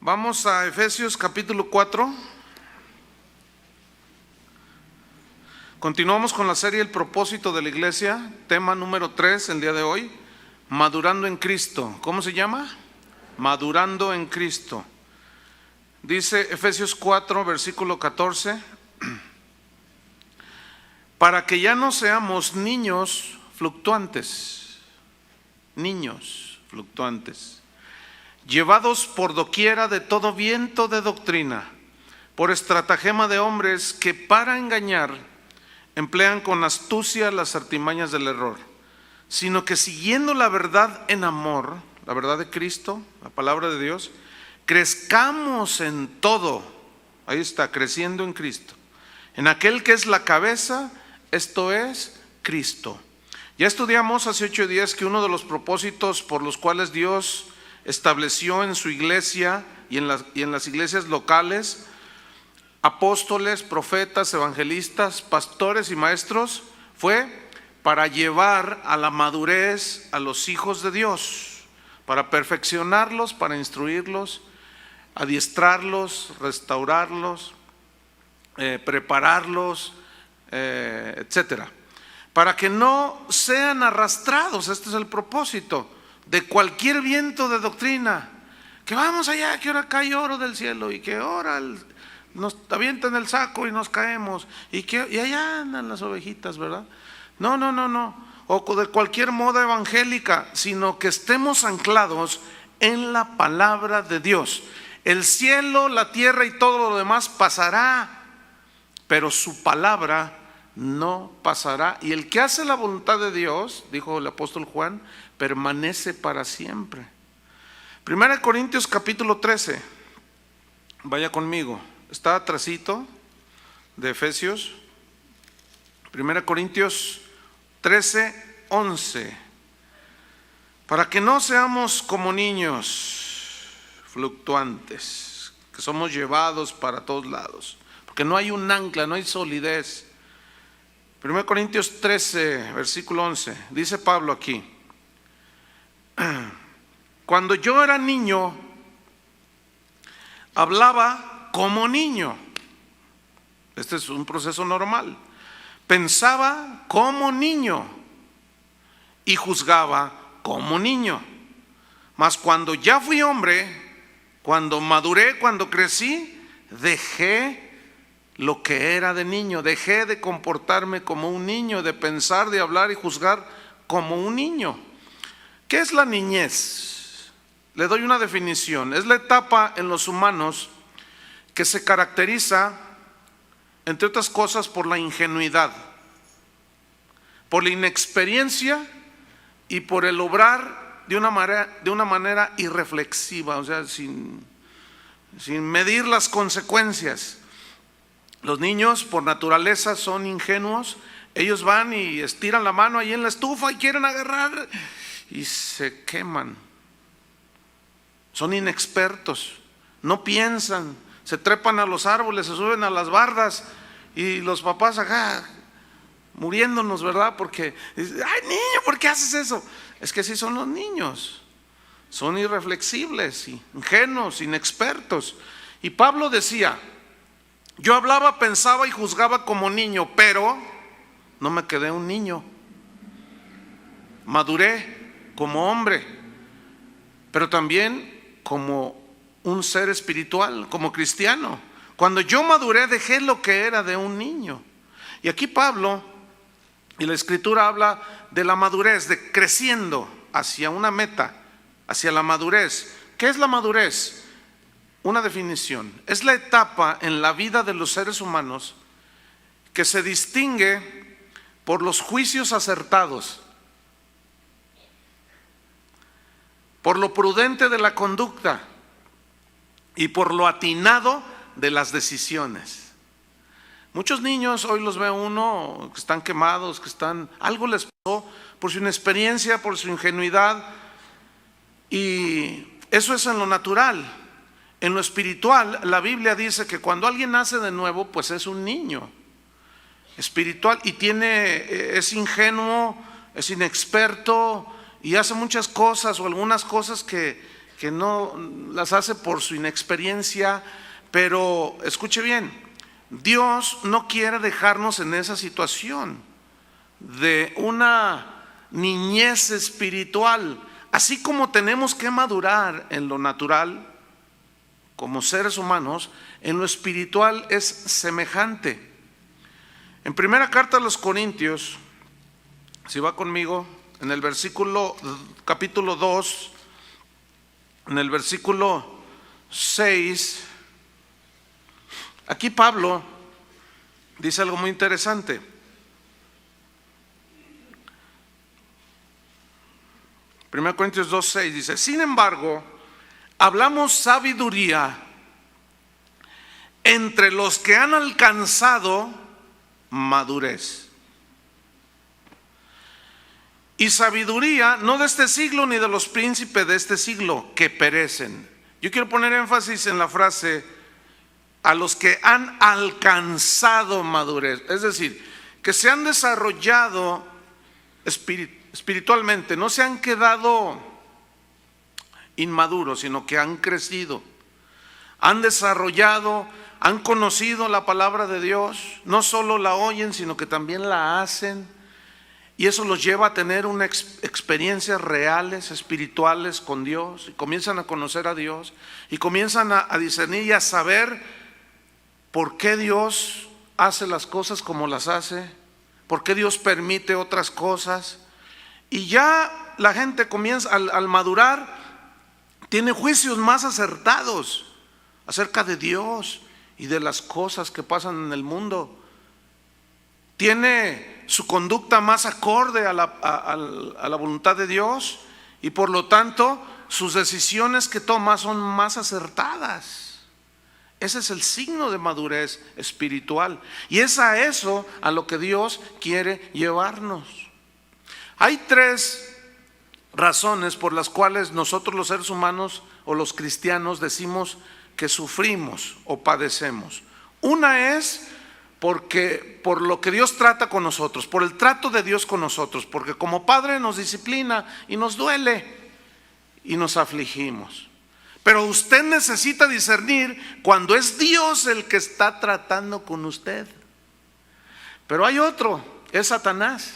Vamos a Efesios capítulo 4. Continuamos con la serie El propósito de la iglesia, tema número 3 el día de hoy, madurando en Cristo. ¿Cómo se llama? Madurando en Cristo. Dice Efesios 4, versículo 14, para que ya no seamos niños fluctuantes, llevados por doquiera de todo viento de doctrina, por estratagema de hombres que para engañar emplean con astucia las artimañas del error, sino que siguiendo la verdad en amor, la verdad de Cristo, la palabra de Dios, crezcamos en todo. Ahí está, creciendo en Cristo, en aquel que es la cabeza, esto es Cristo. Ya estudiamos hace 8 días que uno de los propósitos por los cuales Dios estableció en su iglesia y en las iglesias locales apóstoles, profetas, evangelistas, pastores y maestros fue para llevar a la madurez a los hijos de Dios, para perfeccionarlos, para instruirlos, adiestrarlos, restaurarlos, prepararlos, etcétera, para que no sean arrastrados. Este es el propósito de cualquier viento de doctrina, que vamos allá, que ahora cae oro del cielo, y que ahora nos avientan el saco y nos caemos, y allá andan las ovejitas, ¿verdad? No, o de cualquier moda evangélica, sino que estemos anclados en la palabra de Dios. El cielo, la tierra y todo lo demás pasará, pero su palabra no pasará. Y el que hace la voluntad de Dios, dijo el apóstol Juan, permanece para siempre. 1 Corintios capítulo 13, vaya conmigo, está atrasito de Efesios. 1 Corintios 13, 11. Para que no seamos como niños fluctuantes, que somos llevados para todos lados, porque no hay un ancla, no hay solidez. 1 Corintios 13, versículo 11, dice Pablo aquí: cuando yo era niño, hablaba como niño. Este es un proceso normal. Pensaba como niño y juzgaba como niño. Mas cuando ya fui hombre, cuando maduré, cuando crecí, dejé lo que era de niño, dejé de comportarme como un niño, de pensar, de hablar y juzgar como un niño. ¿Qué es la niñez? Le doy una definición. Es la etapa en los humanos que se caracteriza, entre otras cosas, por la ingenuidad, por la inexperiencia y por el obrar de una manera irreflexiva, o sea, sin medir las consecuencias. Los niños por naturaleza son ingenuos. Ellos van y estiran la mano ahí en la estufa y quieren agarrar y se queman. Son inexpertos, no piensan, se trepan a los árboles, se suben a las bardas, y los papás acá muriéndonos, ¿verdad? Porque, ay, niño, ¿por qué haces eso? Es que así son los niños, son irreflexibles, ingenuos, inexpertos. Y Pablo decía: yo hablaba, pensaba y juzgaba como niño, pero no me quedé un niño, maduré como hombre, pero también como un ser espiritual, como cristiano. Cuando yo maduré, dejé lo que era de un niño. Y aquí Pablo y la escritura habla de la madurez, de creciendo hacia una meta, hacia la madurez. ¿Qué es la madurez? Una definición: es la etapa en la vida de los seres humanos que se distingue por los juicios acertados, por lo prudente de la conducta y por lo atinado de las decisiones. Muchos niños, hoy los ve uno, que están quemados, algo les pasó por su inexperiencia, por su ingenuidad, y eso es en lo natural. En lo espiritual, la Biblia dice que cuando alguien nace de nuevo, pues es un niño espiritual y es ingenuo, es inexperto y hace muchas cosas o algunas cosas que que no las hace por su inexperiencia, pero escuche bien, Dios no quiere dejarnos en esa situación de una niñez espiritual. Así como tenemos que madurar en lo natural como seres humanos, en lo espiritual es semejante. En primera carta a los Corintios, si va conmigo, en el capítulo 2, en el versículo 6, aquí Pablo dice algo muy interesante. 1 Corintios 2:6 dice: sin embargo, hablamos sabiduría entre los que han alcanzado madurez. Y sabiduría no de este siglo ni de los príncipes de este siglo que perecen. Yo quiero poner énfasis en la frase a los que han alcanzado madurez, es decir, que se han desarrollado espiritualmente, no se han quedado inmaduros, sino que han crecido, han desarrollado, han conocido la palabra de Dios, no solo la oyen, sino que también la hacen, y eso los lleva a tener experiencias reales, espirituales con Dios, y comienzan a conocer a Dios, y comienzan a discernir y a saber por qué Dios hace las cosas como las hace, por qué Dios permite otras cosas. Y ya la gente comienza, al madurar, tiene juicios más acertados acerca de Dios y de las cosas que pasan en el mundo. Tiene su conducta más acorde a la voluntad de Dios, y por lo tanto sus decisiones que toma son más acertadas. Ese es el signo de madurez espiritual, y es a eso a lo que Dios quiere llevarnos. Hay tres razones por las cuales nosotros los seres humanos o los cristianos decimos que sufrimos o padecemos. Una es por lo que Dios trata con nosotros, por el trato de Dios con nosotros, porque como Padre nos disciplina y nos duele y nos afligimos. Pero usted necesita discernir cuando es Dios el que está tratando con usted. Pero hay otro, es Satanás.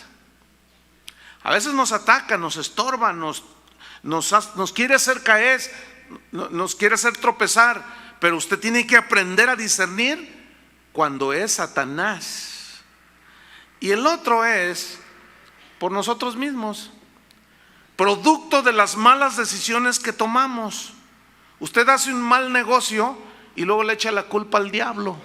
A veces nos ataca, nos estorba, nos quiere hacer caer, nos quiere hacer tropezar, pero usted tiene que aprender a discernir cuando es Satanás. Y el otro es por nosotros mismos, producto de las malas decisiones que tomamos. Usted hace un mal negocio y luego le echa la culpa al diablo.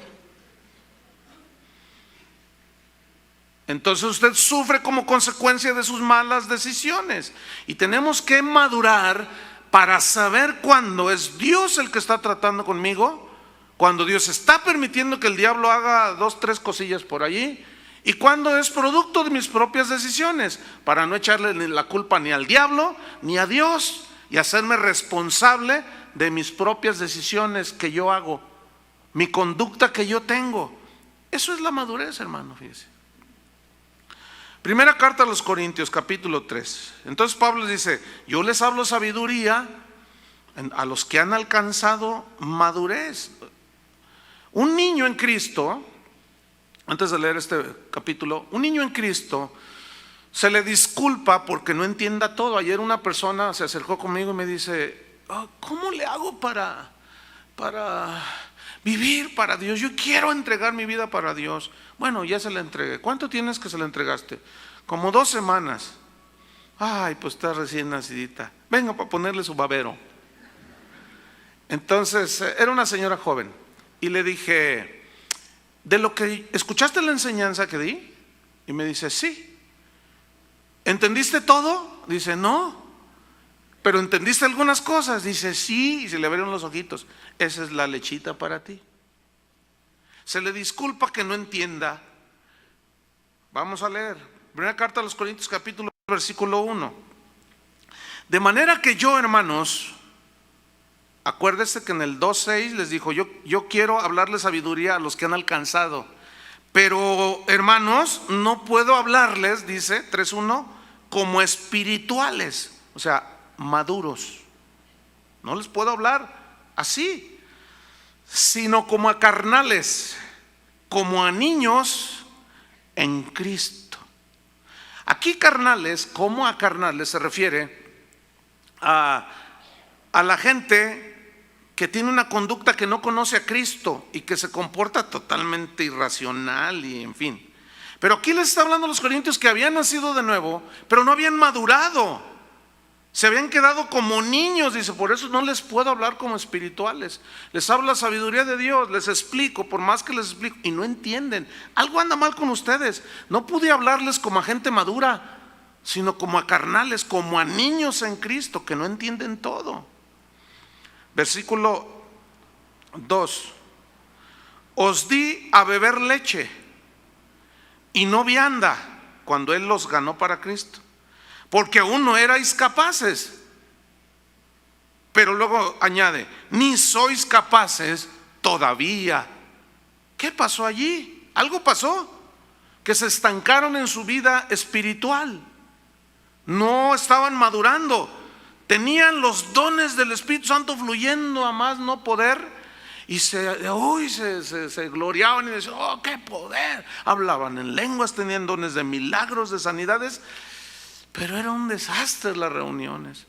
Entonces usted sufre como consecuencia de sus malas decisiones. Y tenemos que madurar para saber cuándo es Dios el que está tratando conmigo, cuando Dios está permitiendo que el diablo haga 2, 3 cosillas por allí, y cuando es producto de mis propias decisiones, para no echarle la culpa ni al diablo ni a Dios, y hacerme responsable de mis propias decisiones que yo hago, mi conducta que yo tengo. Eso es la madurez, hermano, fíjese. Primera carta a los Corintios, capítulo 3. Entonces Pablo dice: yo les hablo sabiduría a los que han alcanzado madurez. Un niño en Cristo, antes de leer este capítulo, un niño en Cristo se le disculpa porque no entienda todo. Ayer una persona se acercó conmigo y me dice: ¿cómo le hago para vivir para Dios? Yo quiero entregar mi vida para Dios. Bueno, ya se la entregué. ¿Cuánto tienes que se la entregaste? Como 2 semanas. Ay, pues está recién nacidita. Venga para ponerle su babero. Entonces, era una señora joven. Y le dije: ¿de lo que escuchaste la enseñanza que di? Y me dice: sí. ¿Entendiste todo? Dice: no. ¿Pero entendiste algunas cosas? Dice: sí. Y se le abrieron los ojitos. Esa es la lechita para ti. Se le disculpa que no entienda. Vamos a leer. Primera carta a los Corintios, capítulo 1, versículo 1. De manera que yo, hermanos, acuérdese que en el 2:6 les dijo: yo quiero hablarles sabiduría a los que han alcanzado. Pero, hermanos, no puedo hablarles, dice 3:1, como espirituales, o sea, maduros. No les puedo hablar así, sino como a carnales, como a niños en Cristo. Aquí carnales, como a carnales, se refiere a la gente que tiene una conducta que no conoce a Cristo y que se comporta totalmente irracional y en fin. Pero aquí les está hablando a los corintios que habían nacido de nuevo, pero no habían madurado. Se habían quedado como niños, dice, por eso no les puedo hablar como espirituales. Les hablo la sabiduría de Dios, les explico, por más que les explico, y no entienden. Algo anda mal con ustedes. No pude hablarles como a gente madura, sino como a carnales, como a niños en Cristo, que no entienden todo. Versículo 2: os di a beber leche y no vianda cuando Él los ganó para Cristo, porque aún no erais capaces. Pero luego añade, ni sois capaces todavía. ¿Qué pasó allí? Algo pasó, que se estancaron en su vida espiritual. No estaban madurando. Tenían los dones del Espíritu Santo fluyendo a más no poder, y se gloriaban y decían, oh, qué poder. Hablaban en lenguas, tenían dones de milagros, de sanidades, pero era un desastre las reuniones.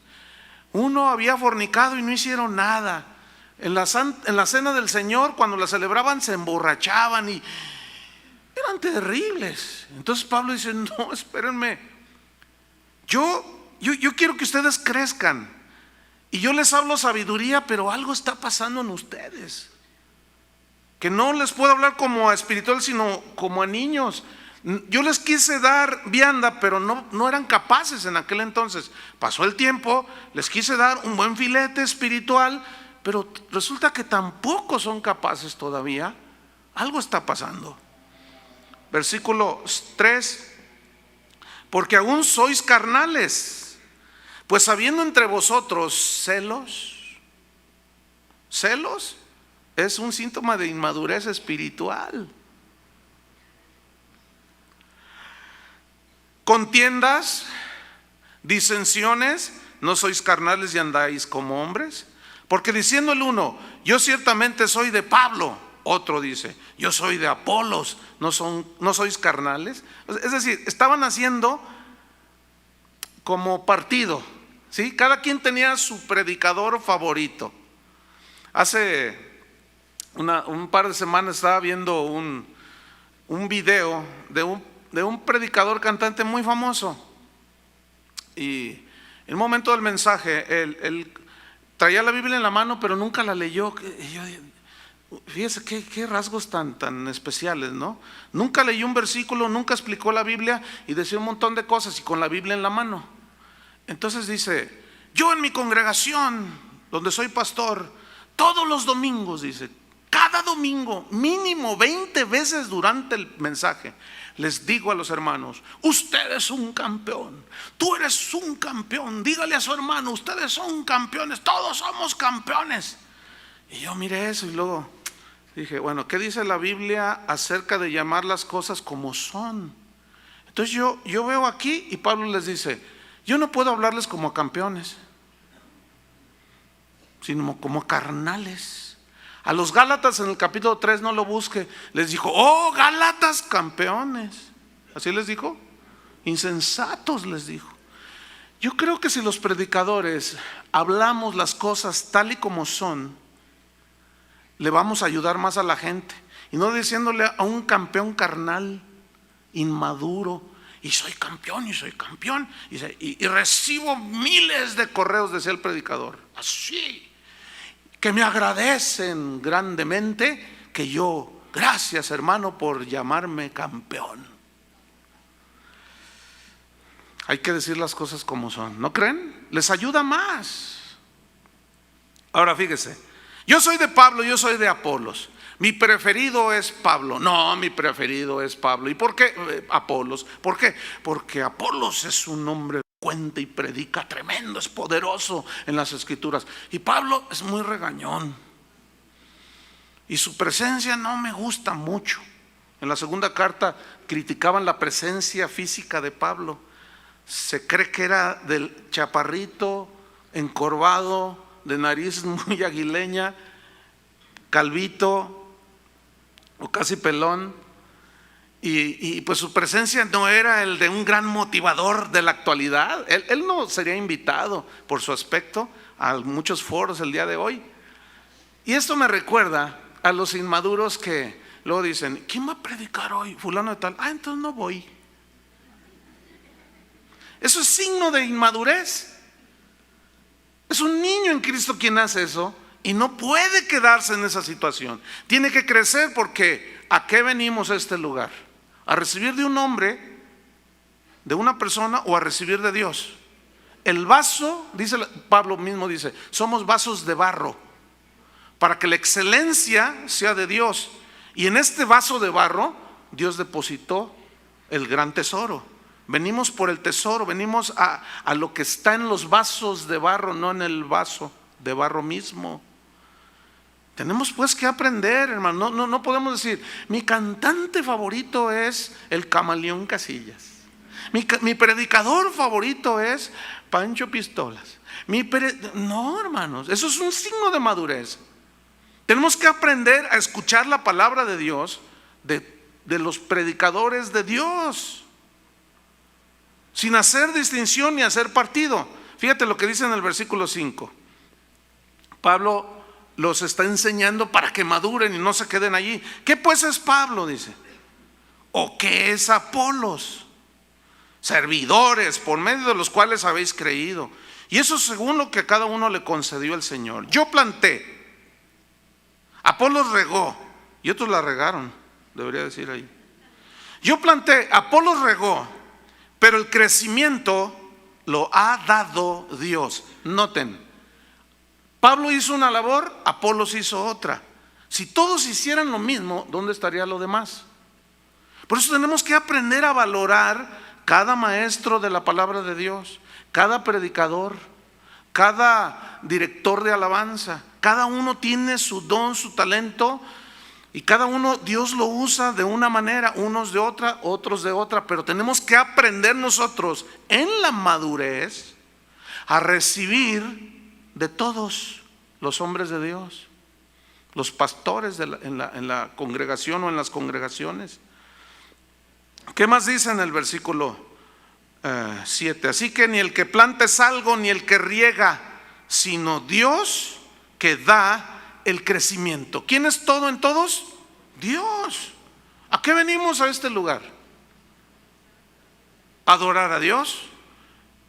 Uno había fornicado y no hicieron nada. En la cena del Señor, cuando la celebraban, se emborrachaban y eran terribles. Entonces Pablo dice, no, espérenme, yo quiero que ustedes crezcan y yo les hablo sabiduría, pero algo está pasando en ustedes, que no les puedo hablar como a espiritual, sino como a niños. Yo les quise dar vianda, pero no eran capaces en aquel entonces. Pasó el tiempo, les quise dar un buen filete espiritual, pero resulta que tampoco son capaces todavía. Algo está pasando. Versículo 3: porque aún sois carnales, pues habiendo entre vosotros celos es un síntoma de inmadurez espiritual. Contiendas, disensiones, ¿no sois carnales y andáis como hombres? Porque diciendo el uno, yo ciertamente soy de Pablo, otro dice, yo soy de Apolos, ¿no sois carnales? Es decir, estaban haciendo como partido, ¿sí? Cada quien tenía su predicador favorito. Hace un par de semanas estaba viendo un video de un predicador cantante muy famoso, y en el momento del mensaje él traía la Biblia en la mano, pero nunca la leyó. Y yo, fíjese qué rasgos tan especiales, ¿no? Nunca leyó un versículo, nunca explicó la Biblia y decía un montón de cosas y con la Biblia en la mano. Entonces dice, yo en mi congregación donde soy pastor, todos los domingos, dice, cada domingo, mínimo 20 veces durante el mensaje, les digo a los hermanos, usted es un campeón, tú eres un campeón, dígale a su hermano, ustedes son campeones, todos somos campeones. Y yo miré eso y luego dije, bueno, ¿qué dice la Biblia acerca de llamar las cosas como son? Entonces yo veo aquí y Pablo les dice, yo no puedo hablarles como a campeones, sino como a carnales. A los Gálatas en el capítulo 3, no lo busque, les dijo, oh Gálatas campeones. Así les dijo, insensatos les dijo. Yo creo que si los predicadores hablamos las cosas tal y como son, le vamos a ayudar más a la gente, y no diciéndole a un campeón carnal, inmaduro, y soy campeón, y recibo miles de correos, decía el predicador, así, que me agradecen grandemente, que yo, gracias hermano por llamarme campeón. Hay que decir las cosas como son, ¿no creen? Les ayuda más. Ahora fíjese, yo soy de Pablo, yo soy de Apolos, mi preferido es Pablo. No, mi preferido es Pablo. ¿Y por qué Apolos? ¿Por qué? Porque Apolos es un hombre cuenta y predica tremendo, es poderoso en las escrituras, y Pablo es muy regañón y su presencia no me gusta mucho. En la segunda carta criticaban la presencia física de Pablo. Se cree que era del chaparrito, encorvado, de nariz muy aguileña, calvito o casi pelón, y pues su presencia no era el de un gran motivador de la actualidad. Él no sería invitado por su aspecto a muchos foros el día de hoy. Y esto me recuerda a los inmaduros que luego dicen: ¿quién va a predicar hoy? Fulano de tal. Entonces no voy. Eso es signo de inmadurez. Es un niño en Cristo quien hace eso y no puede quedarse en esa situación. Tiene que crecer, porque ¿a qué venimos a este lugar? ¿A recibir de un hombre, de una persona, o a recibir de Dios? El vaso, dice Pablo mismo, dice: somos vasos de barro, para que la excelencia sea de Dios. Y en este vaso de barro Dios depositó el gran tesoro. Venimos por el tesoro, venimos a lo que está en los vasos de barro, no en el vaso de barro mismo. Tenemos pues que aprender, hermano. No podemos decir: mi cantante favorito es el Camaleón Casillas, mi predicador favorito es Pancho Pistolas. No, hermanos, eso es un signo de madurez. Tenemos que aprender a escuchar la palabra de Dios, de los predicadores de Dios, sin hacer distinción ni hacer partido. Fíjate lo que dice en el versículo 5. Pablo los está enseñando para que maduren y no se queden allí. ¿Qué pues es Pablo? Dice. ¿O qué es Apolos? Servidores por medio de los cuales habéis creído. Y eso según lo que a cada uno le concedió el Señor. Yo planté, Apolos regó, y otros la regaron, debería decir ahí. Yo planté, Apolos regó, pero el crecimiento lo ha dado Dios. Noten, Pablo hizo una labor, Apolos hizo otra. Si todos hicieran lo mismo, ¿dónde estaría lo demás? Por eso tenemos que aprender a valorar cada maestro de la palabra de Dios, cada predicador, cada director de alabanza. Cada uno tiene su don, su talento, y cada uno Dios lo usa de una manera, unos de otra, otros de otra. Pero tenemos que aprender nosotros en la madurez a recibir de todos los hombres de Dios, los pastores en la congregación o en las congregaciones. ¿Qué más dice en el versículo 7? Así que ni el que planta es algo, ni el que riega, sino Dios que da el crecimiento. ¿Quién es todo en todos? Dios. ¿A qué venimos a este lugar? ¿A adorar a Dios?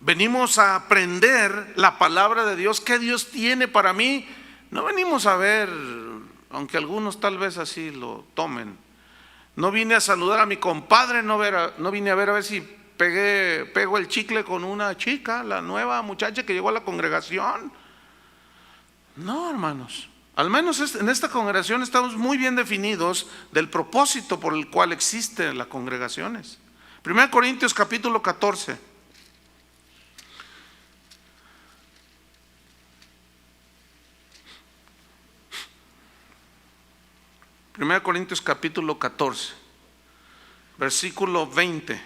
Venimos a aprender la palabra de Dios. ¿Qué Dios tiene para mí? No venimos a ver, aunque algunos tal vez así lo tomen. No vine a saludar a mi compadre, no vine a ver si pego el chicle con una chica, la nueva muchacha que llegó a la congregación. No, hermanos, al menos en esta congregación estamos muy bien definidos del propósito por el cual existen las congregaciones. 1 Corintios capítulo 14. 1 Corintios capítulo 14, versículo 20.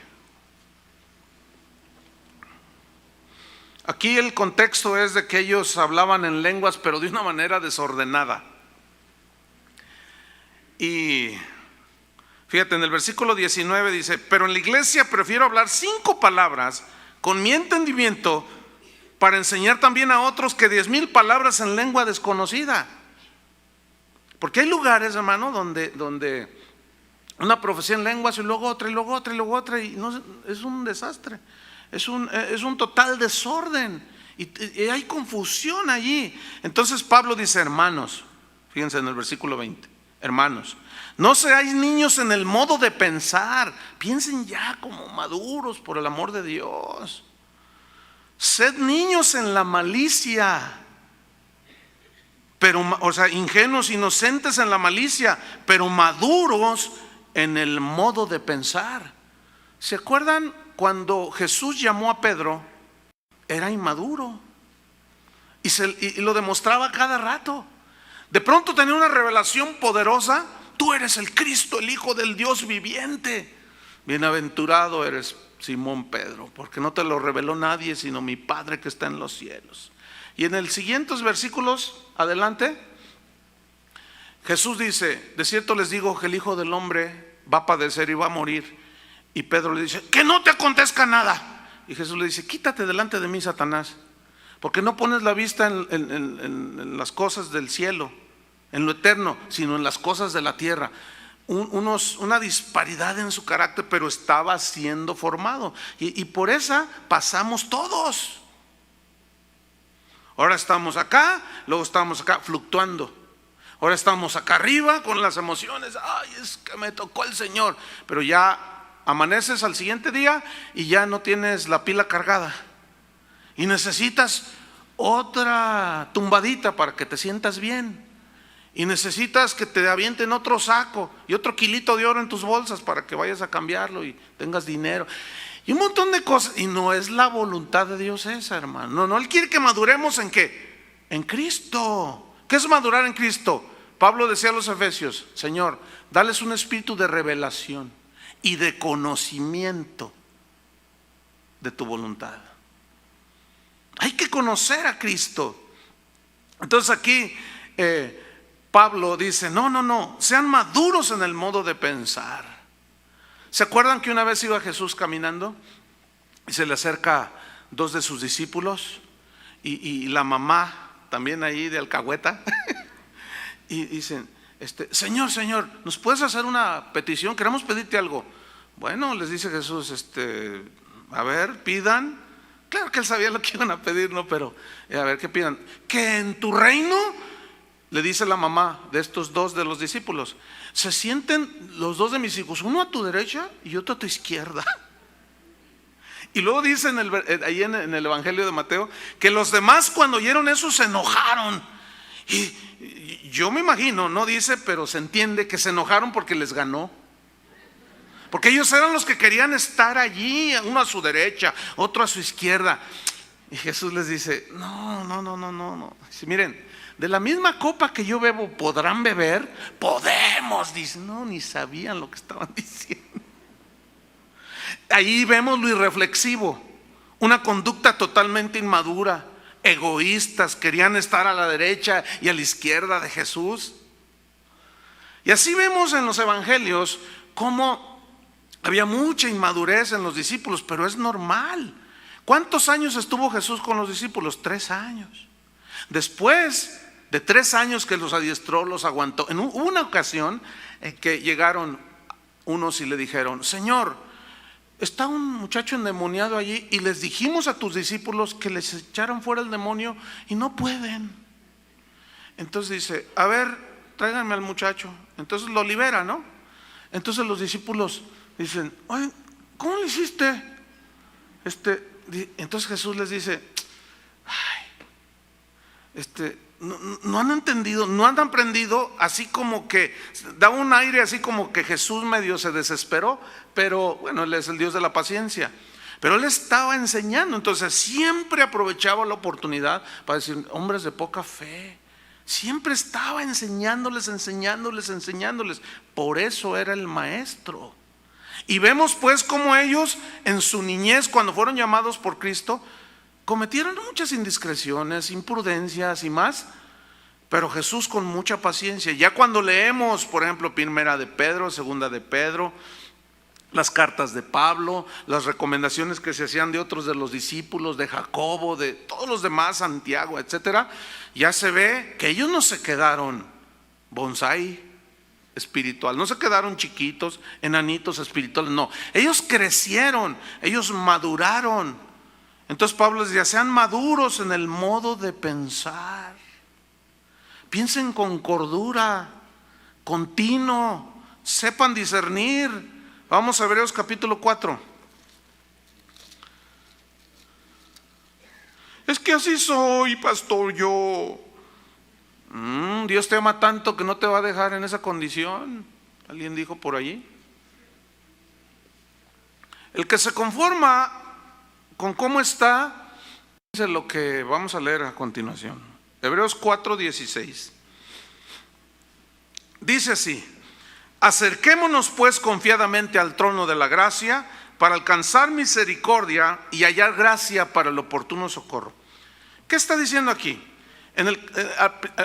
Aquí el contexto es de que ellos hablaban en lenguas, pero de una manera desordenada. Y fíjate, en el versículo 19 dice: pero en la iglesia prefiero hablar 5 palabras con mi entendimiento, para enseñar también a otros que 10,000 palabras en lengua desconocida. Porque hay lugares, hermano, donde una profecía en lenguas y luego otra y luego otra y luego otra, y no, es un desastre, es un total desorden, y hay confusión allí. Entonces Pablo dice: hermanos, fíjense en el versículo 20, hermanos, no seáis niños en el modo de pensar, piensen ya como maduros, por el amor de Dios. Sed niños en la malicia, pero, o sea, ingenuos, inocentes en la malicia, pero maduros en el modo de pensar. ¿Se acuerdan cuando Jesús llamó a Pedro? Era inmaduro y lo demostraba cada rato. De pronto tenía una revelación poderosa: tú eres el Cristo, el Hijo del Dios viviente. Bienaventurado eres, Simón Pedro, porque no te lo reveló nadie sino mi Padre que está en los cielos. Y en los siguientes versículos, adelante, Jesús dice: de cierto les digo que el Hijo del Hombre va a padecer y va a morir. Y Pedro le dice: que no te acontezca nada. Y Jesús le dice: quítate delante de mí, Satanás, porque no pones la vista en las cosas del cielo, en lo eterno, sino en las cosas de la tierra. Una disparidad en su carácter, pero estaba siendo formado, y por esa pasamos todos. Ahora estamos acá, luego estamos acá fluctuando. Ahora estamos acá arriba con las emociones: ay, es que me tocó el Señor. Pero ya amaneces al siguiente día y ya no tienes la pila cargada, y necesitas otra tumbadita para que te sientas bien. Y necesitas que te avienten otro saco y otro kilito de oro en tus bolsas para que vayas a cambiarlo y tengas dinero. Y un montón de cosas. Y no es la voluntad de Dios esa, hermano. No, Él quiere que maduremos ¿en qué? En Cristo. ¿Qué es madurar en Cristo? Pablo decía a los Efesios: Señor, dales un espíritu de revelación y de conocimiento de tu voluntad. Hay que conocer a Cristo. Entonces aquí Pablo dice: no, sean maduros en el modo de pensar. ¿Se acuerdan que una vez iba Jesús caminando y se le acerca dos de sus discípulos y la mamá también ahí de alcahueta y dicen: Señor, ¿nos puedes hacer una petición? Queremos pedirte algo. Bueno, les dice Jesús: a ver, pidan. Claro que él sabía lo que iban a pedir, ¿no? Pero a ver, ¿qué pidan? Que en tu reino, le dice la mamá de estos dos de los discípulos, se sienten los dos de mis hijos, uno a tu derecha y otro a tu izquierda. Y luego dice ahí en el Evangelio de Mateo que los demás, cuando oyeron eso, se enojaron. Y yo me imagino, no dice, pero se entiende que se enojaron porque les ganó. Porque ellos eran los que querían estar allí, uno a su derecha, otro a su izquierda. Y Jesús les dice: no. Dice: miren, de la misma copa que yo bebo, ¿podrán beber? Podemos. Dice: no, ni sabían lo que estaban diciendo. Ahí vemos lo irreflexivo, una conducta totalmente inmadura, egoístas, querían estar a la derecha y a la izquierda de Jesús. Y así vemos en los evangelios cómo había mucha inmadurez en los discípulos, pero es normal. ¿Cuántos años estuvo Jesús con los discípulos? 3 años. Después de 3 años que los adiestró, los aguantó. Hubo una ocasión en que llegaron unos y le dijeron: Señor, está un muchacho endemoniado allí y les dijimos a tus discípulos que les echaran fuera el demonio y no pueden. Entonces dice: a ver, tráiganme al muchacho. Entonces lo libera, ¿no? Entonces los discípulos dicen: oye, ¿cómo lo hiciste? Entonces Jesús les dice: no han entendido, no han aprendido. Así como que da un aire así como que Jesús medio se desesperó, pero bueno, Él es el Dios de la paciencia. Pero Él estaba enseñando, entonces siempre aprovechaba la oportunidad para decir: hombres de poca fe. Siempre estaba enseñándoles. Por eso era el maestro. Y vemos pues cómo ellos en su niñez, cuando fueron llamados por Cristo, cometieron muchas indiscreciones, imprudencias y más. Pero Jesús con mucha paciencia. Ya cuando leemos, por ejemplo, Primera de Pedro, Segunda de Pedro, las cartas de Pablo, las recomendaciones que se hacían de otros de los discípulos, de Jacobo, de todos los demás, Santiago, etcétera, ya se ve que ellos no se quedaron bonsái espiritual, no se quedaron chiquitos, enanitos espirituales, no, ellos crecieron, ellos maduraron. Entonces Pablo les decía: sean maduros en el modo de pensar, piensen con cordura, continuo, sepan discernir. Vamos a Hebreos capítulo 4. Es que así soy, pastor, yo. Dios te ama tanto que no te va a dejar en esa condición. Alguien dijo por allí. El que se conforma con cómo está, es lo que vamos a leer a continuación. Hebreos 4:16. Dice así: acerquémonos pues confiadamente al trono de la gracia para alcanzar misericordia y hallar gracia para el oportuno socorro. ¿Qué está diciendo aquí?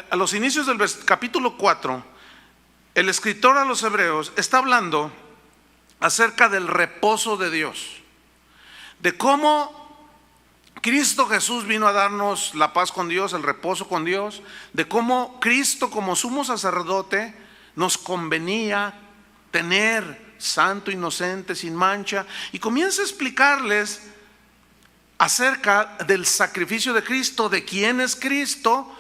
A los inicios del capítulo 4, el escritor a los hebreos está hablando acerca del reposo de Dios, de cómo Cristo Jesús vino a darnos la paz con Dios, el reposo con Dios, de cómo Cristo como sumo sacerdote nos convenía tener santo, inocente, sin mancha, y comienza a explicarles acerca del sacrificio de Cristo, de quién es Cristo,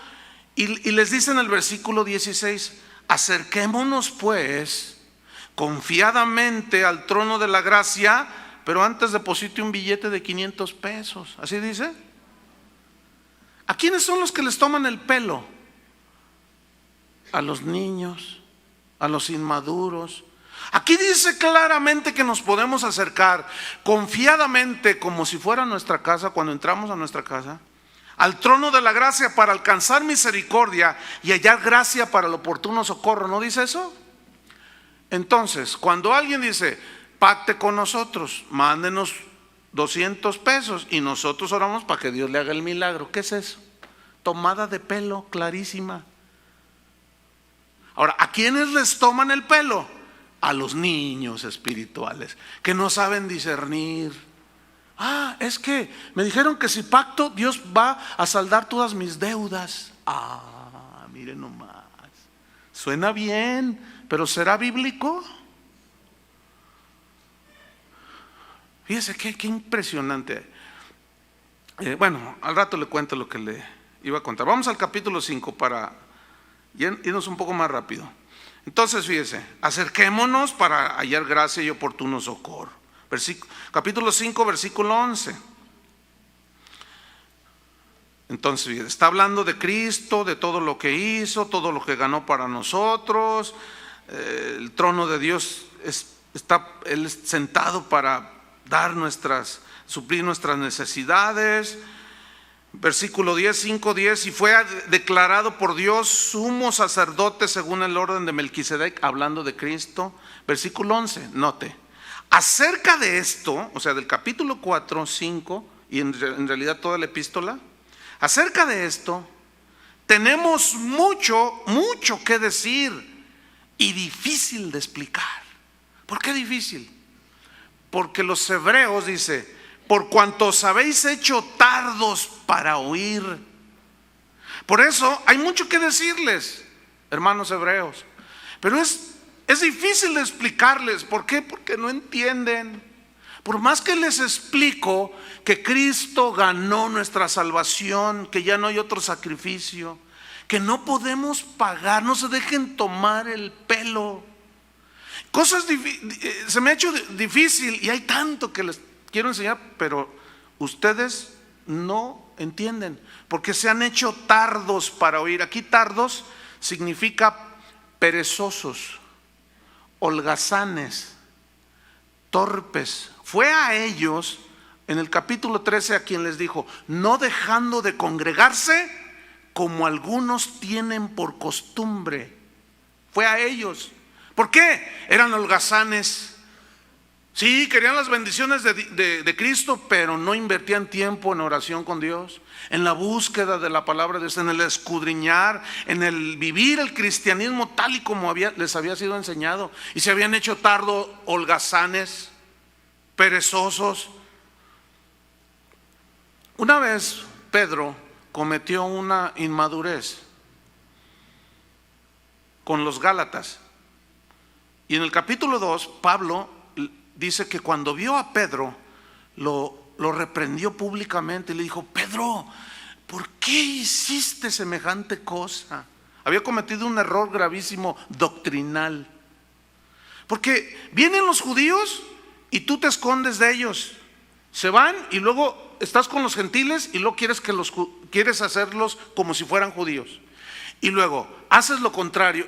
y les dice en el versículo 16: acerquémonos pues confiadamente al trono de la gracia, pero antes deposite un billete de 500 pesos. ¿Así dice? ¿A quiénes son los que les toman el pelo? A los niños, a los inmaduros. Aquí dice claramente que nos podemos acercar confiadamente, como si fuera nuestra casa, cuando entramos a nuestra casa, al trono de la gracia para alcanzar misericordia y hallar gracia para el oportuno socorro. ¿No dice eso? Entonces, cuando alguien dice: pacte con nosotros, mándenos 200 pesos y nosotros oramos para que Dios le haga el milagro, ¿qué es eso? Tomada de pelo clarísima. Ahora, ¿a quiénes les toman el pelo? A los niños espirituales que no saben discernir. Es que me dijeron que si pacto, Dios va a saldar todas mis deudas. Miren nomás, suena bien, pero ¿será bíblico? Fíjese qué impresionante. Bueno, al rato le cuento lo que le iba a contar. Vamos al capítulo 5 para irnos un poco más rápido. Entonces, fíjese, acerquémonos para hallar gracia y oportuno socorro. Capítulo 5, versículo 11. Entonces, fíjese, está hablando de Cristo, de todo lo que hizo, todo lo que ganó para nosotros. El trono de Dios está Él sentado para suplir nuestras necesidades. Versículo 10, 5, 10: y fue declarado por Dios sumo sacerdote según el orden de Melquisedec, hablando de Cristo. Versículo 11, note, acerca de esto, o sea, del capítulo 4, 5 y en realidad toda la epístola, acerca de esto tenemos mucho que decir y difícil de explicar. ¿Por qué difícil? Porque los hebreos dice: por cuanto os habéis hecho tardos para oír. Por eso hay mucho que decirles, hermanos hebreos, pero es difícil de explicarles. ¿Por qué? Porque no entienden. Por más que les explico que Cristo ganó nuestra salvación, que ya no hay otro sacrificio, que no podemos pagar, no se dejen tomar el pelo. Se me ha hecho difícil y hay tanto que les quiero enseñar, pero ustedes no entienden, porque se han hecho tardos para oír. Aquí tardos significa perezosos, holgazanes, torpes. Fue a ellos en el capítulo 13 a quien les dijo: no dejando de congregarse como algunos tienen por costumbre. Fue a ellos. ¿Por qué? Eran holgazanes. Sí, querían las bendiciones de Cristo, pero no invertían tiempo en oración con Dios, en la búsqueda de la palabra de Dios, en el escudriñar, en el vivir el cristianismo tal y como les había sido enseñado. Y se habían hecho tardos, holgazanes, perezosos. Una vez Pedro cometió una inmadurez con los Gálatas. Y en el capítulo 2, Pablo dice que cuando vio a Pedro, lo reprendió públicamente y le dijo: Pedro, ¿por qué hiciste semejante cosa? Había cometido un error gravísimo doctrinal. Porque vienen los judíos y tú te escondes de ellos. Se van y luego estás con los gentiles y luego quieres hacerlos como si fueran judíos. Y luego haces lo contrario.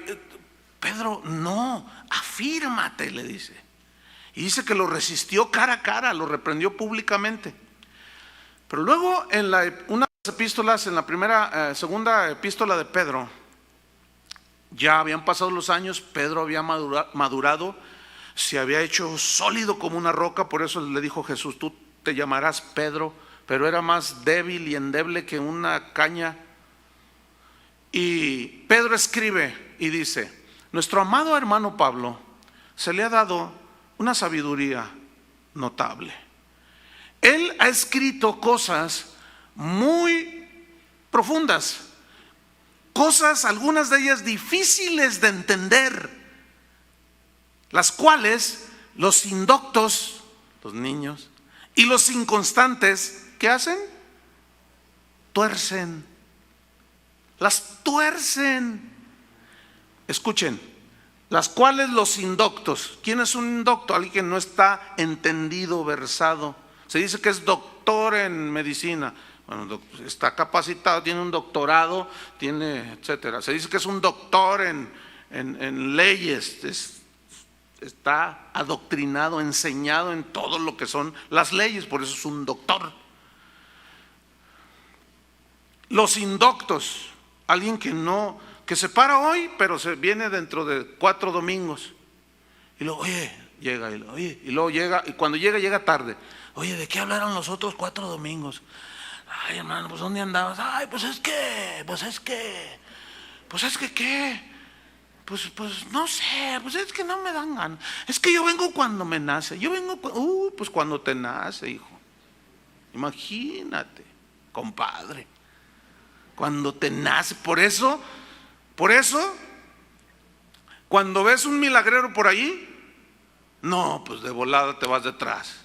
Pedro, no, afírmate, le dice. Y dice que lo resistió cara a cara, lo reprendió públicamente. Pero luego en una de las epístolas, en la segunda epístola de Pedro, ya habían pasado los años, Pedro había madurado, se había hecho sólido como una roca. Por eso le dijo Jesús: tú te llamarás Pedro, pero era más débil y endeble que una caña. Y Pedro escribe y dice: nuestro amado hermano Pablo se le ha dado una sabiduría notable. Él ha escrito cosas muy profundas, cosas, algunas de ellas difíciles de entender, las cuales los indoctos, los niños, y los inconstantes, ¿qué hacen? Tuercen, las tuercen. Escuchen, las cuales los indoctos. ¿Quién es un indocto? Alguien que no está entendido, versado. Se dice que es doctor en medicina. Bueno, está capacitado, tiene un doctorado, tiene etcétera. Se dice que es un doctor en leyes. Está adoctrinado, enseñado en todo lo que son las leyes, por eso es un doctor. Los indoctos, alguien que se para hoy, pero se viene dentro de 4 domingos. Y luego, llega, y luego llega, y cuando llega tarde. Oye, ¿de qué hablaron los otros 4 domingos? Ay, hermano, pues ¿dónde andabas? Ay, pues es que, ¿qué? Pues no sé, pues es que no me dan ganas. Es que yo vengo cuando me nace. Pues cuando te nace, hijo. Imagínate, compadre. Cuando te nace. Por eso, cuando ves un milagrero por ahí, no, pues de volada te vas detrás.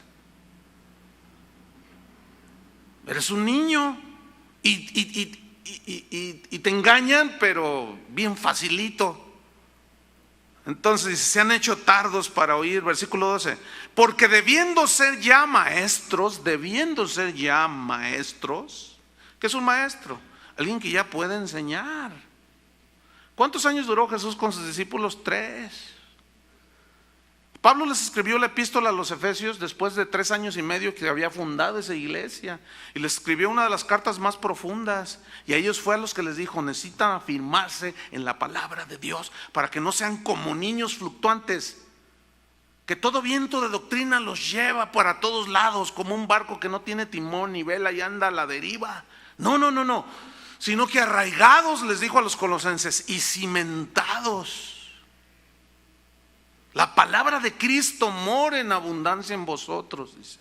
Eres un niño y te engañan, pero bien facilito. Entonces se han hecho tardos para oír. Versículo 12: porque debiendo ser ya maestros, ¿qué es un maestro? Alguien que ya puede enseñar. ¿Cuántos años duró Jesús con sus discípulos? 3. Pablo les escribió la epístola a los Efesios después de 3 años y medio que había fundado esa iglesia, y les escribió una de las cartas más profundas, y a ellos fue a los que les dijo: necesitan afirmarse en la palabra de Dios para que no sean como niños fluctuantes, que todo viento de doctrina los lleva para todos lados, como un barco que no tiene timón ni vela y anda a la deriva. No, sino que arraigados, les dijo a los colosenses, y cimentados. La palabra de Cristo mora en abundancia en vosotros, dice.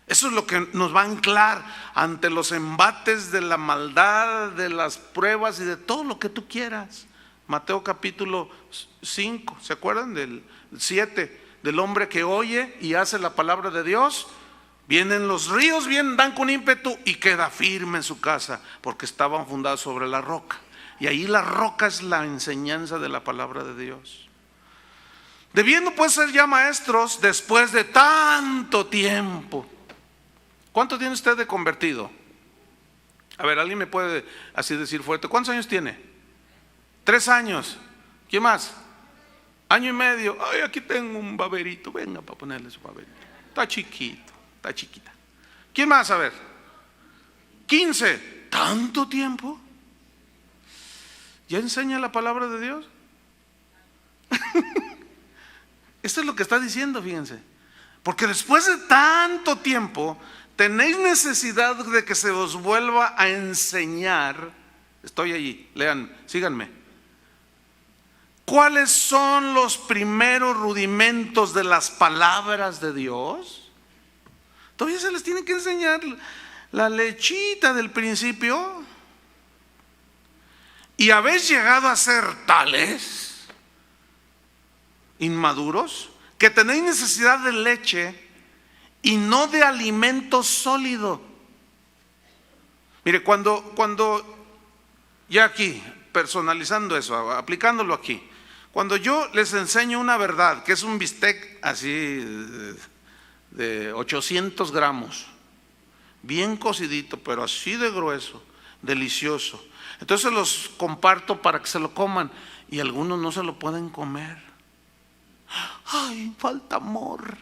Eso es lo que nos va a anclar ante los embates de la maldad, de las pruebas y de todo lo que tú quieras. Mateo capítulo 5, ¿se acuerdan? Del 7, del hombre que oye y hace la palabra de Dios. Vienen los ríos, dan con ímpetu y queda firme en su casa, porque estaban fundados sobre la roca. Y ahí la roca es la enseñanza de la palabra de Dios. Debiendo pues ser ya maestros después de tanto tiempo. ¿Cuánto tiene usted de convertido? A ver, alguien me puede así decir fuerte. ¿Cuántos años tiene? 3 años. ¿Quién más? Año y medio. Ay, aquí tengo un baberito. Venga para ponerle su baberito. Está chiquito, está chiquita. ¿Quién más? A ver. 15. ¿Tanto tiempo? ¿Ya enseña la palabra de Dios? Esto es lo que está diciendo, fíjense. Porque después de tanto tiempo tenéis necesidad de que se os vuelva a enseñar. Estoy allí, lean, síganme. ¿Cuáles son los primeros rudimentos de las palabras de Dios? Todavía se les tiene que enseñar la lechita del principio. Y habéis llegado a ser tales inmaduros que tenéis necesidad de leche y no de alimento sólido. Mire, cuando ya aquí, personalizando eso, aplicándolo aquí, cuando yo les enseño una verdad, que es un bistec así de 800 gramos, bien cocidito, pero así de grueso, delicioso, entonces los comparto para que se lo coman, y algunos no se lo pueden comer. Ay, falta amor.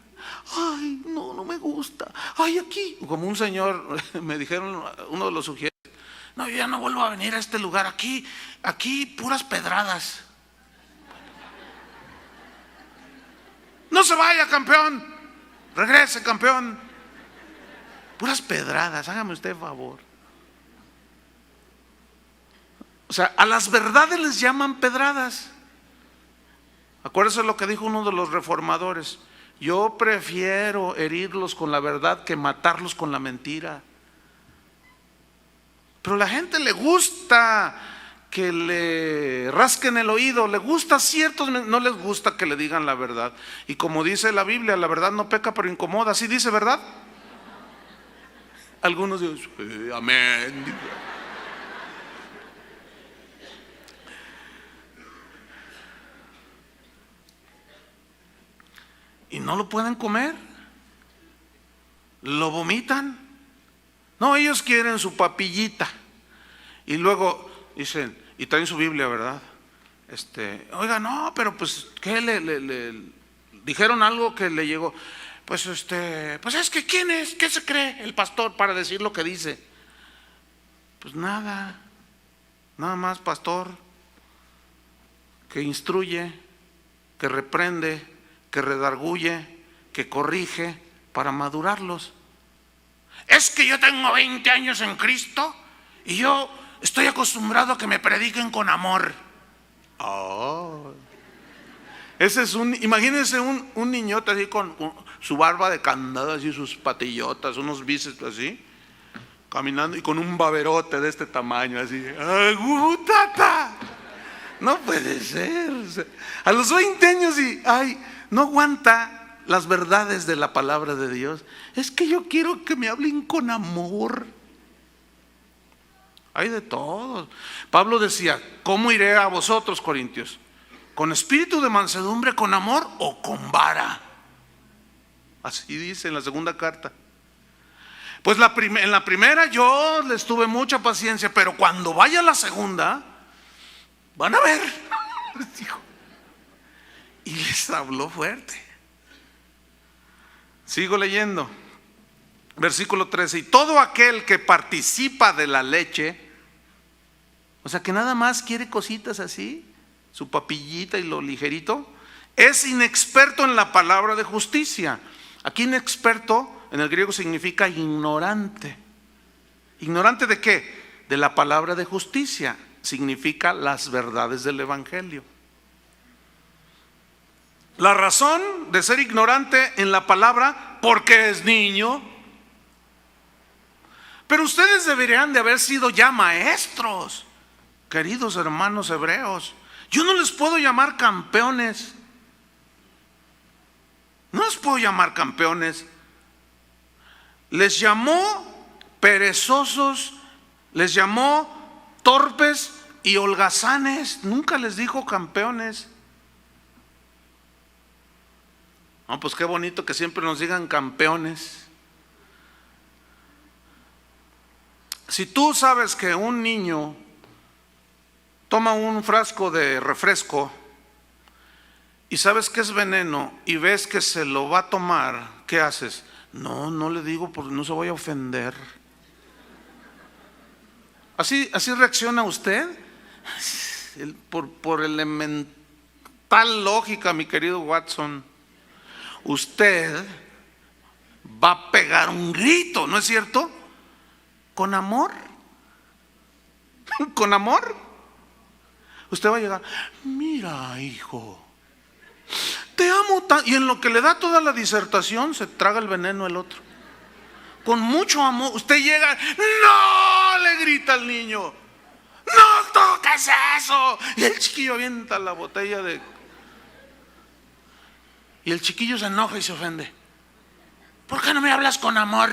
Ay, no me gusta. Ay, aquí, como un señor, me dijeron, uno de los sugieres, no, yo ya no vuelvo a venir a este lugar. Aquí puras pedradas. No se vaya, campeón. Regrese, campeón. puras pedradas, hágame usted favor. O sea, a las verdades les llaman pedradas. Acuérdese lo que dijo uno de los reformadores: yo prefiero herirlos con la verdad que matarlos con la mentira. Pero a la gente le gusta que le rasquen el oído, le gusta ciertos, no les gusta que le digan la verdad. Y como dice la Biblia, la verdad no peca pero incomoda. ¿Sí dice verdad? Algunos dicen, sí, amén. Y no lo pueden comer, lo vomitan. No, ellos quieren su papillita. Y luego dicen, y traen su Biblia, ¿verdad? Oiga, no, pero pues, ¿qué le dijeron algo que le llegó? Pues pues es que ¿quién es? ¿Qué se cree el pastor para decir lo que dice? Pues nada más pastor que instruye, que reprende, que redarguye, que corrige para madurarlos. Es que yo tengo 20 años en Cristo y yo estoy acostumbrado a que me prediquen con amor. Oh. Ese es imagínense un niñote así con su barba de candado, así sus patillotas, unos bíceps así, caminando y con un baberote de este tamaño así. ¡Agutata! No puede ser. A los 20 años y no aguanta las verdades de la palabra de Dios. Es que yo quiero que me hablen con amor. Hay de todo. Pablo decía, ¿cómo iré a vosotros, corintios? ¿Con espíritu de mansedumbre, con amor o con vara? Así dice en la segunda carta. Pues en la primera yo les tuve mucha paciencia, pero cuando vaya a la segunda, van a ver, les dijo. Y les habló fuerte. Sigo leyendo. Versículo 13. Y todo aquel que participa de la leche, o sea que nada más quiere cositas así, su papillita y lo ligerito, es inexperto en la palabra de justicia. Aquí inexperto en el griego significa ignorante. ¿Ignorante de qué? De la palabra de justicia. Significa las verdades del evangelio. La razón de ser ignorante en la palabra, porque es niño. Pero ustedes deberían de haber sido ya maestros, queridos hermanos hebreos. Yo no les puedo llamar campeones. No les puedo llamar campeones. Les llamó perezosos, les llamó torpes y holgazanes. Nunca les dijo campeones. No, pues qué bonito que siempre nos digan campeones. Si tú sabes que un niño toma un frasco de refresco y sabes que es veneno y ves que se lo va a tomar, ¿qué haces? No le digo porque no se vaya a ofender. ¿Así reacciona usted? Por elemental lógica, mi querido Watson, usted va a pegar un grito, ¿no es cierto? Con amor. Con amor. Usted va a llegar, mira, hijo, te amo tanto. Y en lo que le da toda la disertación, se traga el veneno el otro. Con mucho amor. Usted llega, no, le grita al niño, no toques eso. Y el chiquillo avienta la botella de... Y el chiquillo se enoja y se ofende. ¿Por qué no me hablas con amor?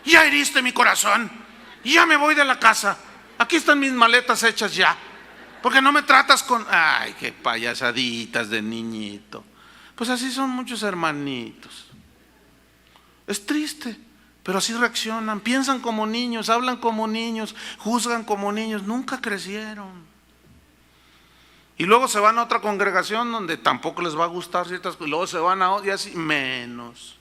Ya heriste mi corazón. Ya me voy de la casa. Aquí están mis maletas hechas ya. ¿Por qué no me tratas con... Ay, qué payasaditas de niñito? Pues así son muchos hermanitos. Es triste, pero así reaccionan. Piensan como niños, hablan como niños, juzgan como niños. Nunca crecieron. Y luego se van a otra congregación donde tampoco les va a gustar ciertas cosas. Luego se van a otra y así menos.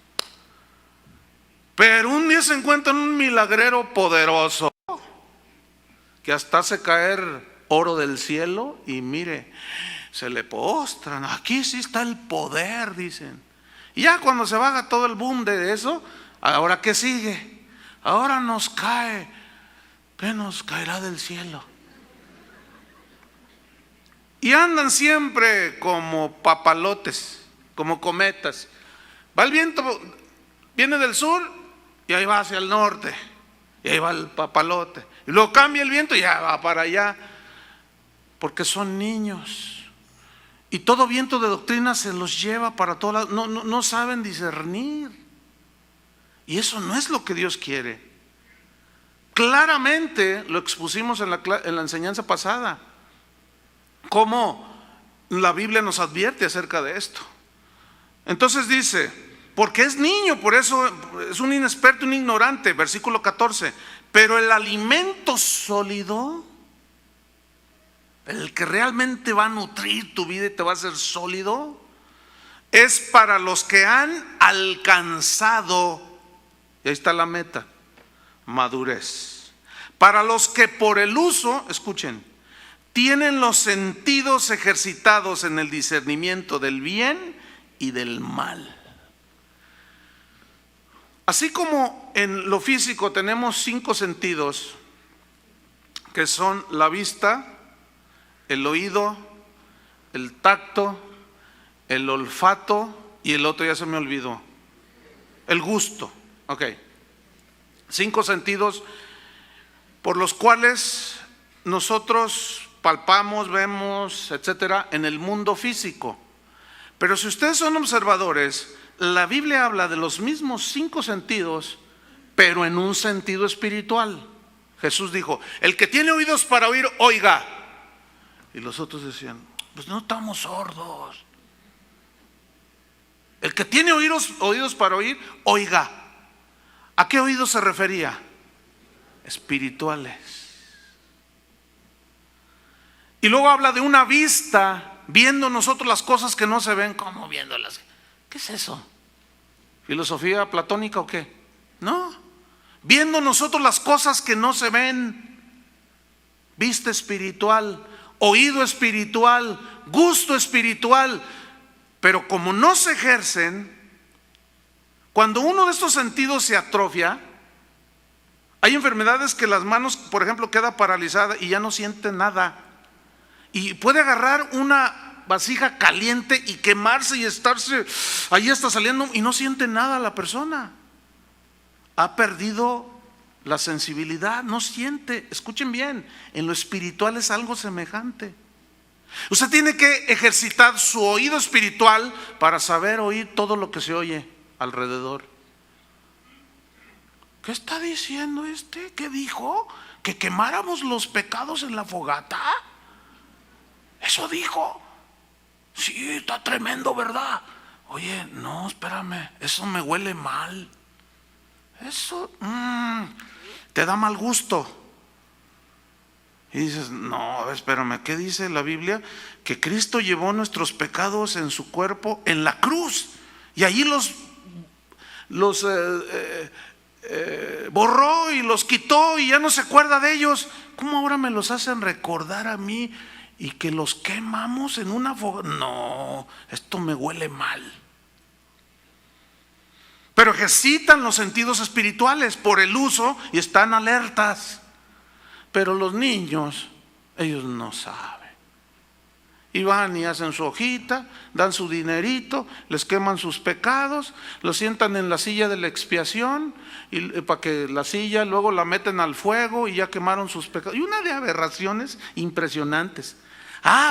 Pero un día se encuentran un milagrero poderoso que hasta hace caer oro del cielo y mire, se le postran. Aquí sí está el poder, dicen. Y ya cuando se baja todo el boom de eso, ¿Ahora qué sigue? Ahora nos cae. ¿Qué nos caerá del cielo? Y andan siempre como papalotes, como cometas. Va el viento, viene del sur y ahí va hacia el norte. Y ahí va el papalote. Y luego cambia el viento y ya va para allá. Porque son niños. Y todo viento de doctrina se los lleva para todos lados. No saben discernir. Y eso no es lo que Dios quiere. Claramente lo expusimos en la enseñanza pasada. Cómo la Biblia nos advierte acerca de esto. Entonces dice, porque es niño, por eso es un inexperto, un ignorante. Versículo 14. Pero el alimento sólido, el que realmente va a nutrir tu vida y te va a hacer sólido, es para los que han alcanzado, y ahí está la meta, madurez. Para los que por el uso, escuchen, tienen los sentidos ejercitados en el discernimiento del bien y del mal. Así como en lo físico tenemos 5 sentidos, que son la vista, el oído, el tacto, el olfato y el otro ya se me olvidó, el gusto. Ok, 5 sentidos por los cuales nosotros palpamos, vemos, etcétera, en el mundo físico. Pero si ustedes son observadores, la Biblia habla de los mismos 5 sentidos, pero en un sentido espiritual. Jesús dijo, el que tiene oídos para oír, oiga. Y los otros decían, pues no estamos sordos. El que tiene oídos para oír, oiga. ¿A qué oídos se refería? Espirituales. Y luego habla de una vista, viendo nosotros las cosas que no se ven. ¿Cómo viéndolas? ¿Qué es eso? ¿Filosofía platónica o qué? No. Viendo nosotros las cosas que no se ven. Vista espiritual, oído espiritual, gusto espiritual. Pero como no se ejercen, cuando uno de estos sentidos se atrofia, hay enfermedades que las manos, por ejemplo, queda paralizada y ya no siente nada. Y puede agarrar una vasija caliente y quemarse y estarse, ahí está saliendo y no siente nada la persona. Ha perdido la sensibilidad, no siente. Escuchen bien, en lo espiritual es algo semejante. Usted tiene que ejercitar su oído espiritual para saber oír todo lo que se oye alrededor. ¿Qué está diciendo este? ¿Qué dijo? ¿Que quemáramos los pecados en la fogata? ¿Eso dijo? Sí, está tremendo, ¿verdad? Oye, no, espérame, eso me huele mal. Eso te da mal gusto. Y dices, no, espérame, ¿qué dice la Biblia? Que Cristo llevó nuestros pecados en su cuerpo en la cruz. Y allí los borró y los quitó y ya no se acuerda de ellos. ¿Cómo ahora me los hacen recordar a mí y que los quemamos en una fogata? No, esto me huele mal. Pero ejercitan los sentidos espirituales por el uso y están alertas. Pero los niños, ellos no saben. Y van y hacen su hojita, dan su dinerito, les queman sus pecados, los sientan en la silla de la expiación y para que la silla luego la meten al fuego y ya quemaron sus pecados. Y una de aberraciones impresionantes.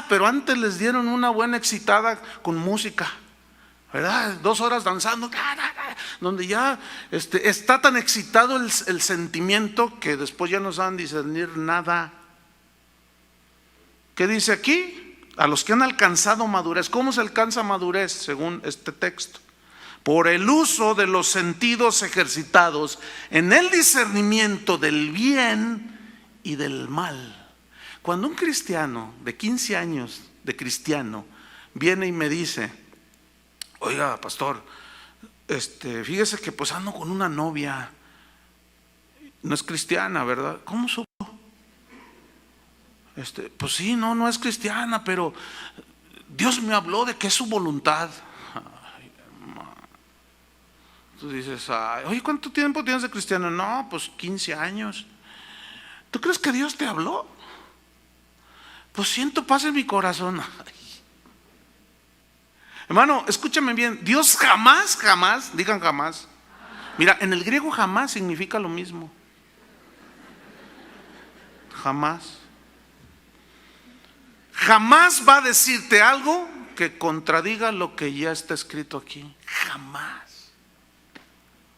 Pero antes les dieron una buena excitada con música, ¿verdad? 2 horas danzando, donde ya está tan excitado el sentimiento que después ya no saben discernir nada. ¿Qué dice aquí? A los que han alcanzado madurez. ¿Cómo se alcanza madurez según este texto? Por el uso de los sentidos ejercitados en el discernimiento del bien y del mal. Cuando un cristiano de 15 años de cristiano viene y me dice, oiga, pastor, fíjese que pues ando con una novia, no es cristiana, ¿verdad? ¿Cómo supo? Pues sí, no es cristiana, pero Dios me habló de que es su voluntad. Tú dices, ay, oye, ¿cuánto tiempo tienes de cristiano? No, pues 15 años. ¿Tú crees que Dios te habló? Pues siento paz en mi corazón. Ay. Hermano, escúchame bien, Dios jamás, jamás, digan jamás. Mira, en el griego jamás significa lo mismo. Jamás. Jamás va a decirte algo que contradiga lo que ya está escrito aquí. Jamás.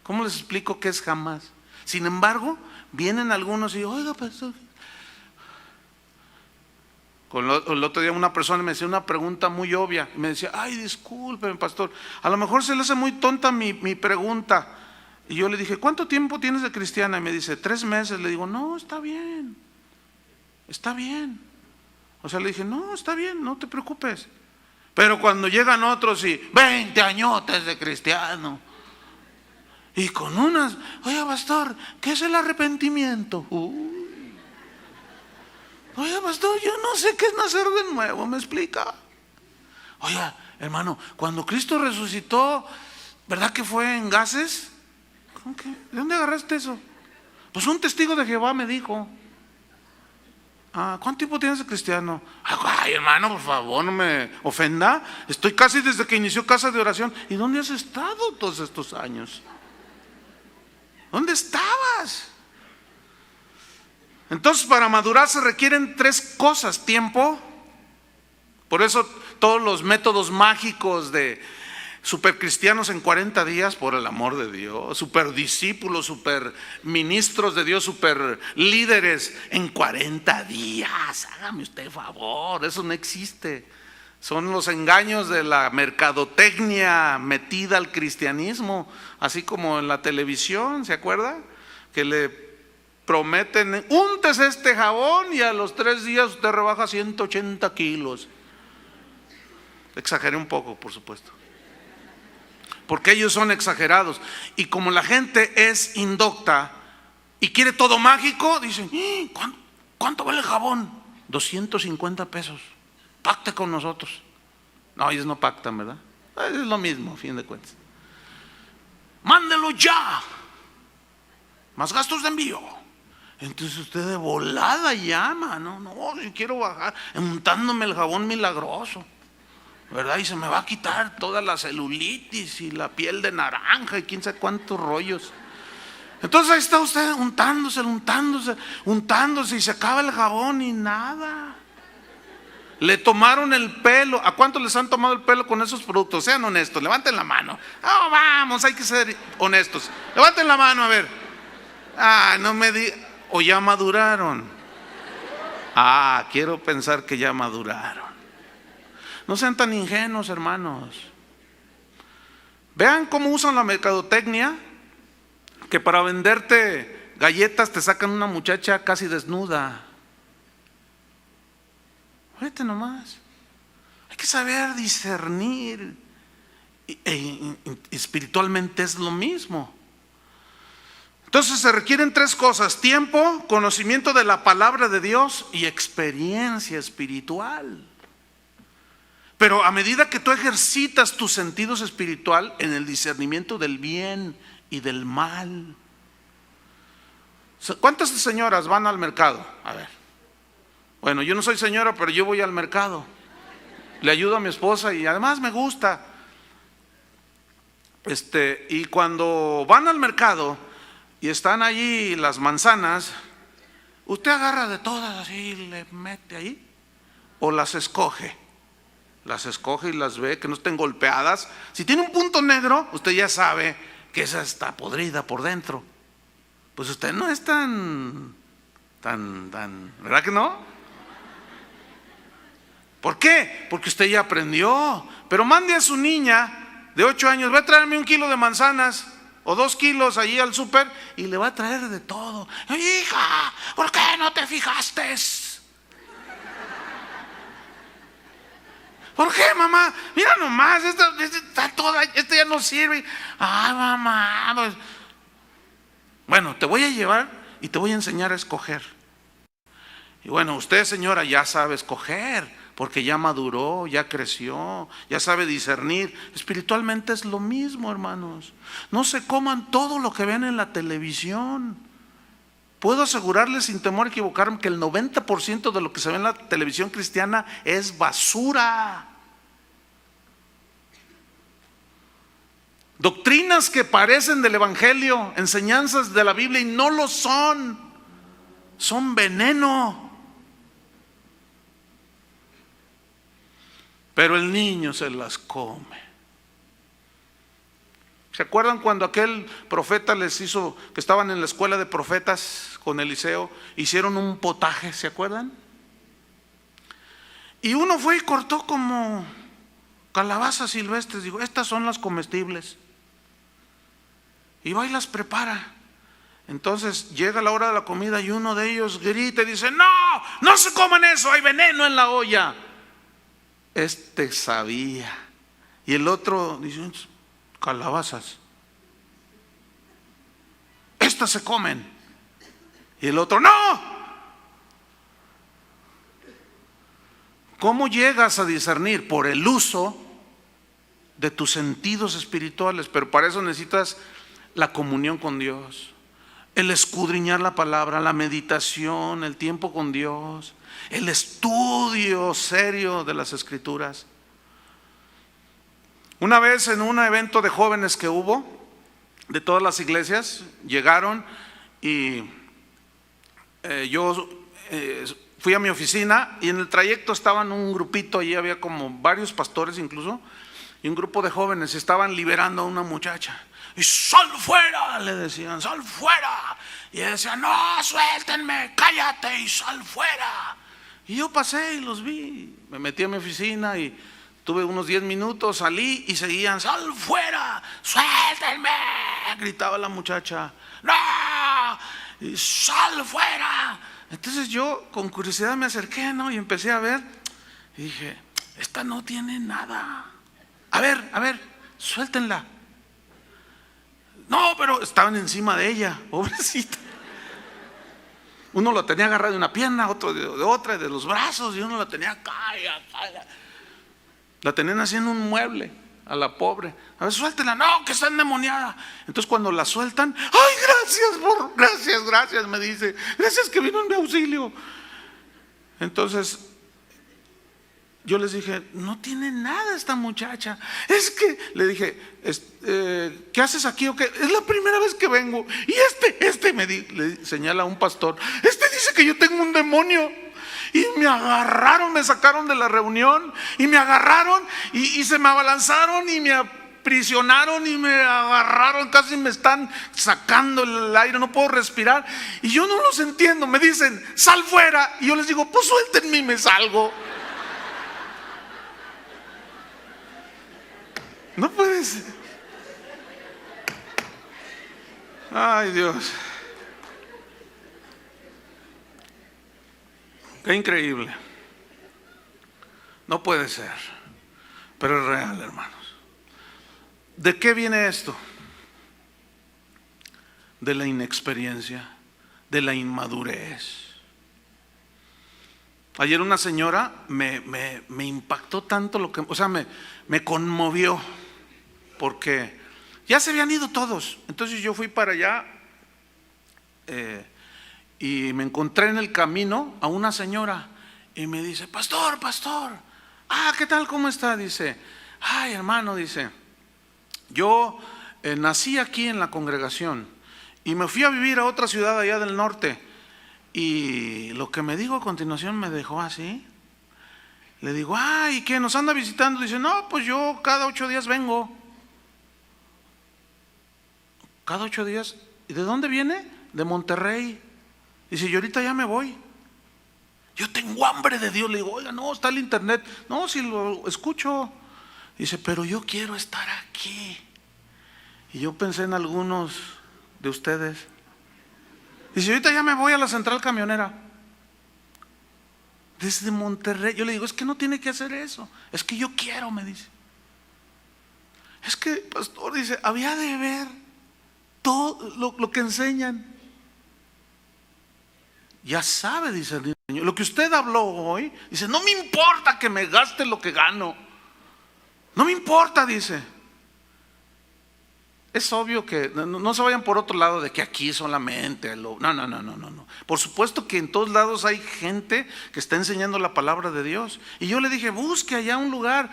¿Cómo les explico qué es jamás? Sin embargo, vienen algunos y, oiga, pastor. El otro día una persona me hacía una pregunta muy obvia. Y me decía, ay, discúlpeme, pastor, a lo mejor se le hace muy tonta mi pregunta. Y yo le dije, ¿cuánto tiempo tienes de cristiana? Y me dice, 3 meses. Le digo, no, está bien. Está bien. O sea, le dije, no, está bien, no te preocupes. Pero cuando llegan otros y 20 añotes de cristiano, y con unas, oye, pastor, ¿qué es el arrepentimiento? Oye, pastor, yo no sé qué es nacer de nuevo, ¿me explica? Oiga, hermano, cuando Cristo resucitó, ¿verdad que fue en gases? ¿Cómo que? ¿De dónde agarraste eso? Pues un testigo de Jehová me dijo. Ah, ¿cuánto tiempo tienes de cristiano? Ay, hermano, por favor, no me ofenda. Estoy casi desde que inició Casa de Oración. ¿Y dónde has estado todos estos años? ¿Dónde estabas? Entonces, para madurar se requieren 3 cosas: tiempo. Por eso todos los métodos mágicos de supercristianos en 40 días, por el amor de Dios, super discípulos, super ministros de Dios, super líderes en 40 días. Hágame usted favor, eso no existe. Son los engaños de la mercadotecnia metida al cristianismo, así como en la televisión, ¿se acuerda? Que le prometen, úntese este jabón y a los 3 días usted rebaja 180 kilos. Exageré un poco, por supuesto, porque ellos son exagerados. Y como la gente es indocta y quiere todo mágico, dicen, ¿cuánto vale el jabón? 250 pesos. Pacte con nosotros. No, ellos no pactan, ¿verdad? Es lo mismo, a fin de cuentas. Mándelo ya. Más gastos de envío. Entonces usted de volada llama. No, yo quiero bajar, untándome el jabón milagroso, ¿verdad? Y se me va a quitar toda la celulitis y la piel de naranja y quién sabe cuántos rollos. Entonces ahí está usted untándose y se acaba el jabón y nada. Le tomaron el pelo. ¿A cuántos les han tomado el pelo con esos productos? Sean honestos, levanten la mano. Oh, vamos, hay que ser honestos. Levanten la mano, a ver. No me digan. O ya maduraron. Quiero pensar que ya maduraron. No sean tan ingenuos, hermanos. Vean cómo usan la mercadotecnia, que para venderte galletas te sacan una muchacha casi desnuda. Fíjate nomás. Hay que saber discernir. Espiritualmente es lo mismo. Entonces se requieren 3 cosas: tiempo, conocimiento de la palabra de Dios y experiencia espiritual. Pero a medida que tú ejercitas tus sentidos espiritual en el discernimiento del bien y del mal. ¿Cuántas señoras van al mercado? A ver. Bueno, yo no soy señora, pero yo voy al mercado. Le ayudo a mi esposa y además me gusta. Y cuando van al mercado y están allí las manzanas, usted agarra de todas así y le mete ahí, o las escoge. Las escoge y las ve que no estén golpeadas. Si tiene un punto negro, usted ya sabe que esa está podrida por dentro. Pues usted no es tan, ¿verdad que no? ¿Por qué? Porque usted ya aprendió. Pero mande a su niña de 8 años, va a traerme 1 kilo de manzanas o 2 kilos allí al súper y le va a traer de todo. Hija, ¿por qué no te fijaste? ¿Por qué, mamá? Mira nomás, esta ya no sirve. Ay, mamá, pues. Bueno, te voy a llevar y te voy a enseñar a escoger. Y bueno, usted, señora, ya sabe escoger. porque ya maduró, ya creció, ya sabe discernir. Espiritualmente es lo mismo, hermanos. No se coman todo lo que ven en la televisión. Puedo asegurarles sin temor a equivocarme que el 90% de lo que se ve en la televisión cristiana es basura. Doctrinas que parecen del Evangelio, enseñanzas de la Biblia y no lo son. Son veneno. Pero el niño se las come. ¿Se acuerdan cuando aquel profeta les hizo, que estaban en la escuela de profetas con Eliseo, hicieron un potaje? ¿Se acuerdan? Y uno fue y cortó como calabazas silvestres. Digo, estas son las comestibles. Y va y las prepara. Entonces llega la hora de la comida y uno de ellos grita y dice: no, no se coman eso, hay veneno en la olla. Este sabía. Y el otro dice: calabazas, estas se comen. Y el otro: no. ¿Cómo llegas a discernir? Por el uso de tus sentidos espirituales. Pero para eso necesitas la comunión con Dios, el escudriñar la palabra, la meditación, el tiempo con Dios, el estudio serio de las Escrituras. Una vez en un evento de jóvenes que hubo de todas las iglesias, llegaron y yo fui a mi oficina, y en el trayecto estaban un grupito, allí había como varios pastores incluso, y un grupo de jóvenes estaban liberando a una muchacha. Y sal fuera, le decían, sal fuera. Y ella decía: no, suéltenme, cállate y sal fuera. Y yo pasé y los vi, me metí a mi oficina y tuve unos 10 minutos, salí y seguían: sal fuera, suéltenme, gritaba la muchacha. No, y sal fuera. Entonces yo con curiosidad me acerqué, ¿no? Y empecé a ver y dije: esta no tiene nada. A ver, suéltenla. No, pero estaban encima de ella, pobrecita. Uno la tenía agarrada de una pierna, otro de otra, de los brazos, y uno la tenía acá. La tenían haciendo un mueble a la pobre. A ver, suéltela. No, que está endemoniada. Entonces cuando la sueltan: ay, gracias, me dice. Gracias que vino en mi auxilio. Entonces yo les dije: no tiene nada esta muchacha. Es que, le dije, ¿qué haces aquí o qué? Es la primera vez que vengo. Y le señala a un pastor: este dice que yo tengo un demonio. Y me agarraron, me sacaron de la reunión, y me agarraron y se me abalanzaron y me aprisionaron y me agarraron, casi me están sacando el aire, no puedo respirar. Y yo no los entiendo, me dicen: sal fuera. Y yo les digo: pues suéltenme y me salgo. No puede ser. Ay, Dios. Qué increíble. No puede ser, pero es real, hermanos. ¿De qué viene esto? De la inexperiencia, de la inmadurez. Ayer una señora me impactó tanto lo que, o sea, me conmovió, porque ya se habían ido todos. Entonces yo fui para allá y me encontré en el camino a una señora y me dice: pastor, ¿qué tal? ¿Cómo está? Dice: ay, hermano, dice, yo nací aquí en la congregación y me fui a vivir a otra ciudad allá del norte. Y lo que me dijo a continuación me dejó así. Le digo: ¿y qué? ¿Nos anda visitando? Dice: no, pues yo cada 8 días vengo. ¿Cada 8 días? ¿Y de dónde viene? De Monterrey. Dice: y ahorita ya me voy. Yo tengo hambre de Dios. Le digo: oiga, no, está el internet. No, si lo escucho. Dice: pero yo quiero estar aquí. Y yo pensé en algunos de ustedes. Dice: ahorita ya me voy a la central camionera. Desde Monterrey. Yo le digo: es que no tiene que hacer eso. Es que yo quiero, me dice. Es que, pastor, dice, había de ver todo lo que enseñan. Ya sabe discernir Lo que usted habló hoy, dice, no me importa que me gaste lo que gano. No me importa, dice. Es obvio que no se vayan por otro lado de que aquí solamente no. Por supuesto que en todos lados hay gente que está enseñando la palabra de Dios. Y yo le dije, busque allá un lugar,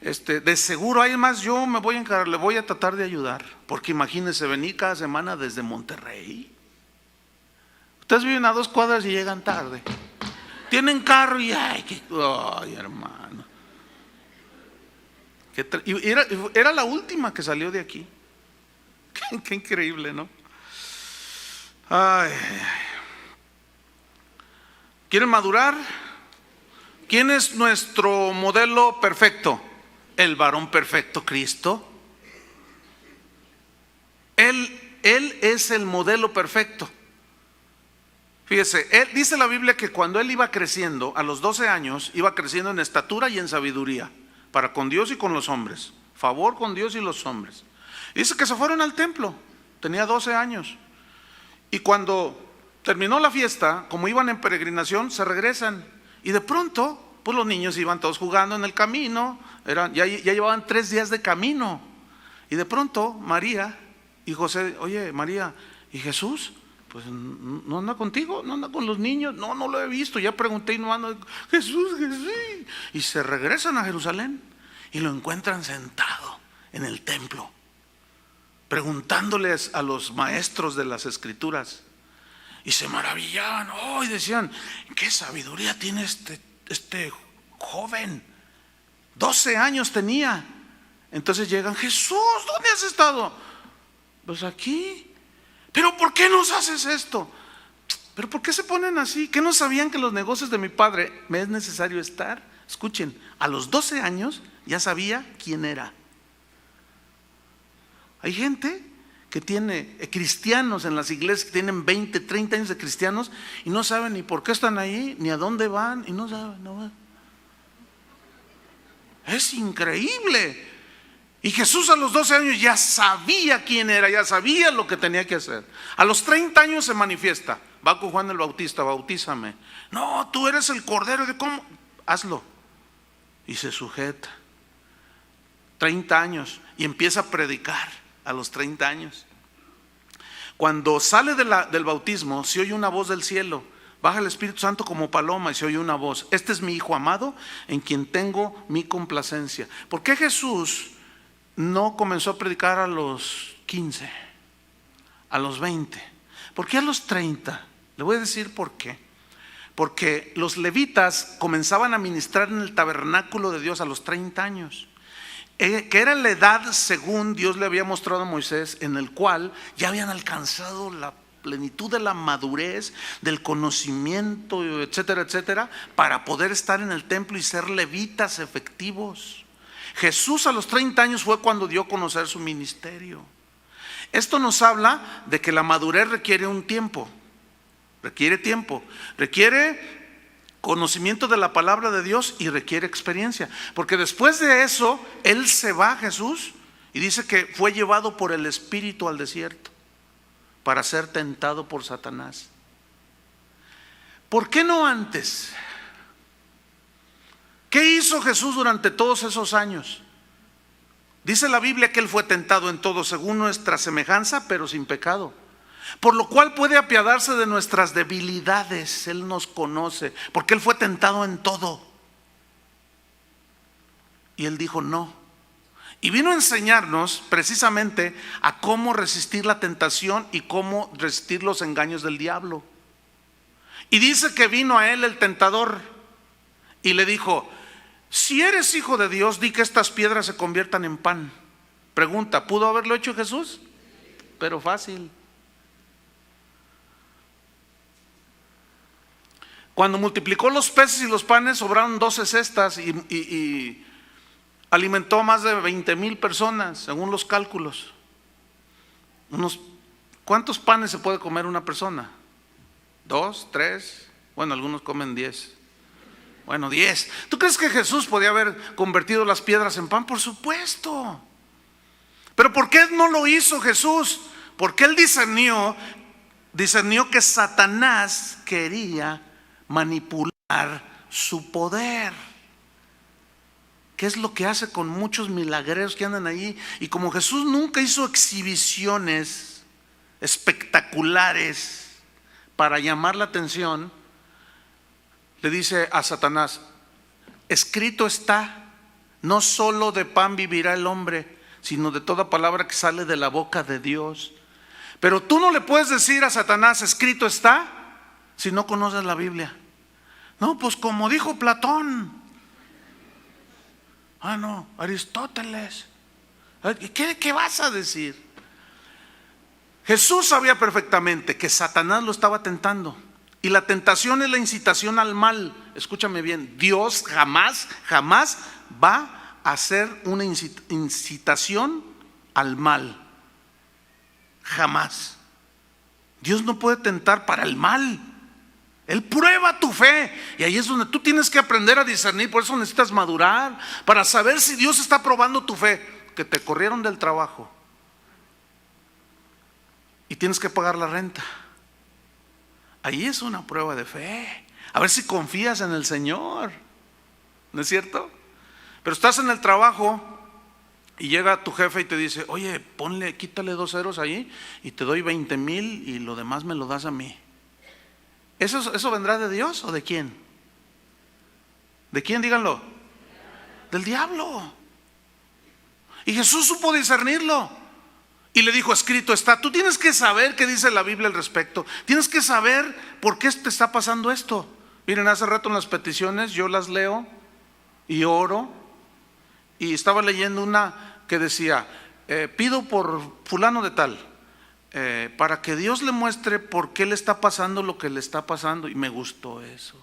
de seguro hay más. Yo me voy a encargar, le voy a tratar de ayudar. Porque imagínense, venir cada semana desde Monterrey. Ustedes viven a 2 cuadras y llegan tarde. Tienen carro y ay hermano. Y era la última que salió de aquí. Qué increíble, ¿no? Ay. ¿Quieren madurar? ¿Quién es nuestro modelo perfecto? El varón perfecto, Cristo. Él es el modelo perfecto. Fíjese, dice la Biblia que cuando él iba creciendo, a los 12 años, iba creciendo en estatura y en sabiduría, para con Dios y con los hombres, favor con Dios y los hombres. Dice que se fueron al templo, tenía 12 años. Y cuando terminó la fiesta, como iban en peregrinación, se regresan. Y de pronto, pues los niños iban todos jugando en el camino, ya llevaban 3 días de camino. Y de pronto, María y José, oye, María, ¿y Jesús? Pues no anda contigo, no anda con los niños. No lo he visto, ya pregunté y no anda. Jesús. Y se regresan a Jerusalén y lo encuentran sentado en el templo, preguntándoles a los maestros de las escrituras, y se maravillaban, y decían, qué sabiduría tiene este joven. 12 años tenía. Entonces llegan, Jesús, ¿dónde has estado? Pues aquí. Pero ¿por qué nos haces esto? ¿Pero por qué se ponen así? ¿Qué no sabían que en los negocios de mi padre me es necesario estar? Escuchen, a los 12 años ya sabía quién era. Hay gente que tiene cristianos en las iglesias que tienen 20, 30 años de cristianos y no saben ni por qué están ahí, ni a dónde van, y no saben, no van. Es increíble. Y Jesús a los 12 años ya sabía quién era, ya sabía lo que tenía que hacer. A los 30 años se manifiesta, va con Juan el Bautista, bautízame. No, tú eres el Cordero, ¿de cómo? Hazlo. Y se sujeta. 30 años y empieza a predicar a los 30 años. Cuando sale del bautismo, se oye una voz del cielo, baja el Espíritu Santo como paloma y se oye una voz: este es mi Hijo amado en quien tengo mi complacencia. ¿Por qué Jesús no comenzó a predicar a los 15, a los 20? ¿Por qué a los 30? Le voy a decir por qué. Porque los levitas comenzaban a ministrar en el tabernáculo de Dios a los 30 años, que era la edad según Dios le había mostrado a Moisés, en el cual ya habían alcanzado la plenitud de la madurez, del conocimiento, etcétera, etcétera, para poder estar en el templo y ser levitas efectivos. Jesús a los 30 años fue cuando dio a conocer su ministerio. Esto nos habla de que la madurez requiere un tiempo, requiere conocimiento de la palabra de Dios y requiere experiencia. Porque después de eso, Él se va, Jesús, y dice que fue llevado por el Espíritu al desierto para ser tentado por Satanás. ¿Por qué no antes? ¿Qué hizo Jesús durante todos esos años? Dice la Biblia que Él fue tentado en todo según nuestra semejanza, pero sin pecado. Por lo cual puede apiadarse de nuestras debilidades. Él nos conoce, porque Él fue tentado en todo. Y Él dijo no. Y vino a enseñarnos precisamente a cómo resistir la tentación y cómo resistir los engaños del diablo. Y dice que vino a Él el tentador y le dijo: si eres hijo de Dios, di que estas piedras se conviertan en pan. Pregunta, ¿pudo haberlo hecho Jesús? Pero fácil. Cuando multiplicó los peces y los panes, sobraron 12 cestas y alimentó a más de 20,000 personas, según los cálculos. ¿Cuántos panes se puede comer una persona? 2, 3, bueno, algunos comen 10. Bueno, 10. ¿Tú crees que Jesús podía haber convertido las piedras en pan? Por supuesto. Pero ¿por qué no lo hizo Jesús? Porque Él discernió que Satanás quería manipular su poder. ¿Qué es lo que hace con muchos milagreros que andan ahí? Y como Jesús nunca hizo exhibiciones espectaculares para llamar la atención, le dice a Satanás: escrito está, no solo de pan vivirá el hombre, sino de toda palabra que sale de la boca de Dios. Pero tú no le puedes decir a Satanás: escrito está, si no conoces la Biblia. No, pues como dijo Platón. Ah, no, Aristóteles. ¿Qué vas a decir? Jesús sabía perfectamente que Satanás lo estaba tentando. Y la tentación es la incitación al mal. Escúchame bien, Dios jamás va a hacer una incitación al mal. Jamás. Dios no puede tentar para el mal. Él prueba tu fe, y ahí es donde tú tienes que aprender a discernir. Por eso necesitas madurar, para saber si Dios está probando tu fe. Que te corrieron del trabajo y tienes que pagar la renta, ahí es una prueba de fe. A ver si confías en el Señor, ¿no es cierto? Pero estás en el trabajo y llega tu jefe y te dice: oye, quítale 2 ceros ahí y te doy 20,000 y lo demás me lo das a mí. ¿Eso vendrá de Dios o de quién? ¿De quién? Díganlo. Del diablo. Y Jesús supo discernirlo y le dijo: escrito está. Tú tienes que saber qué dice la Biblia al respecto. Tienes que saber por qué te está pasando esto. Miren, hace rato en las peticiones yo las leo y oro, y estaba leyendo una que decía: pido por fulano de tal, para que Dios le muestre por qué le está pasando lo que le está pasando. Y me gustó eso,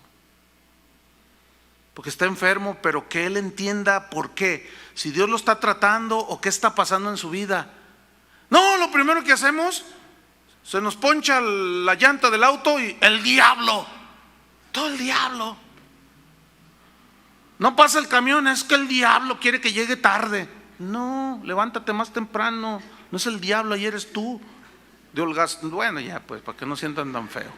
porque está enfermo, pero que él entienda por qué, si Dios lo está tratando o qué está pasando en su vida. No, lo primero que hacemos, se nos poncha la llanta del auto y el diablo, todo el diablo. No pasa el camión, es que el diablo quiere que llegue tarde. No, levántate más temprano, no es el diablo, ayer eres tú. De holgas, bueno, ya pues, para que no sientan tan feo.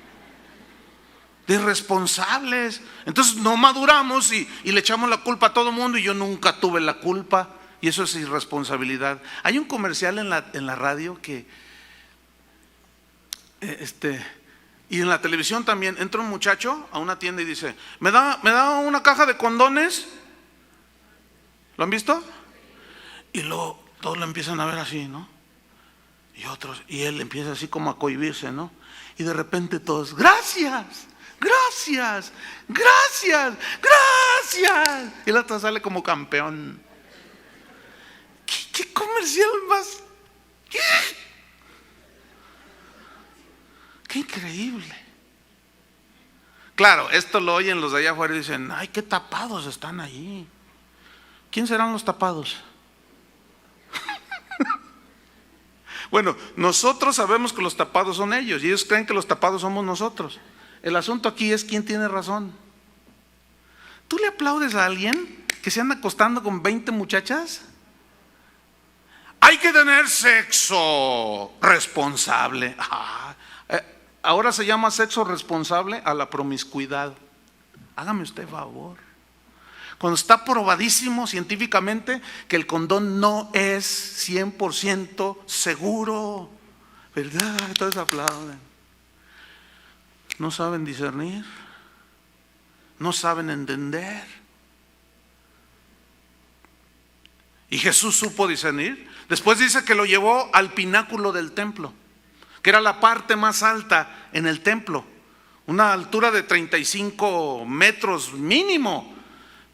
De irresponsables. Entonces no maduramos y le echamos la culpa a todo el mundo, y yo nunca tuve la culpa, y eso es irresponsabilidad. Hay un comercial en la radio que y en la televisión también. Entra un muchacho a una tienda y dice: ¿Me da una caja de condones? ¿Lo han visto? Y luego todos lo empiezan a ver así, ¿no? Y otros, y él empieza así como a cohibirse, ¿no? Y de repente todos: gracias, gracias, gracias, gracias. Y el otro sale como campeón. ¿Qué comercial más? Qué increíble. Claro, esto lo oyen los de allá afuera y dicen: ay, qué tapados están allí. ¿Quién serán los tapados? Bueno, nosotros sabemos que los tapados son ellos, y ellos creen que los tapados somos nosotros. El asunto aquí es quién tiene razón. ¿Tú le aplaudes a alguien que se anda acostando con 20 muchachas? Hay que tener sexo responsable. Ahora se llama sexo responsable a la promiscuidad. Hágame usted favor. Cuando está probadísimo científicamente que el condón no es 100% seguro, ¿verdad? Todos aplauden. No saben discernir, no saben entender. Y Jesús supo discernir. Después dice que lo llevó al pináculo del templo, que era la parte más alta en el templo, una altura de 35 metros mínimo.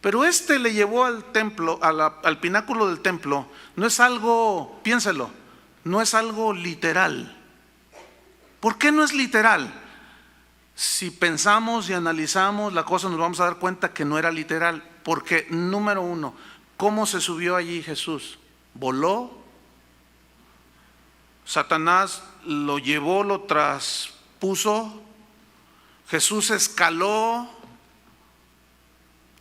Pero le llevó al templo, al pináculo del templo. No es algo, piénselo, no es algo literal. ¿Por qué no es literal? Si pensamos y analizamos la cosa, nos vamos a dar cuenta que no era literal. Porque, número uno, ¿cómo se subió allí Jesús? ¿Voló? ¿Satanás lo llevó, lo traspuso? ¿Jesús escaló?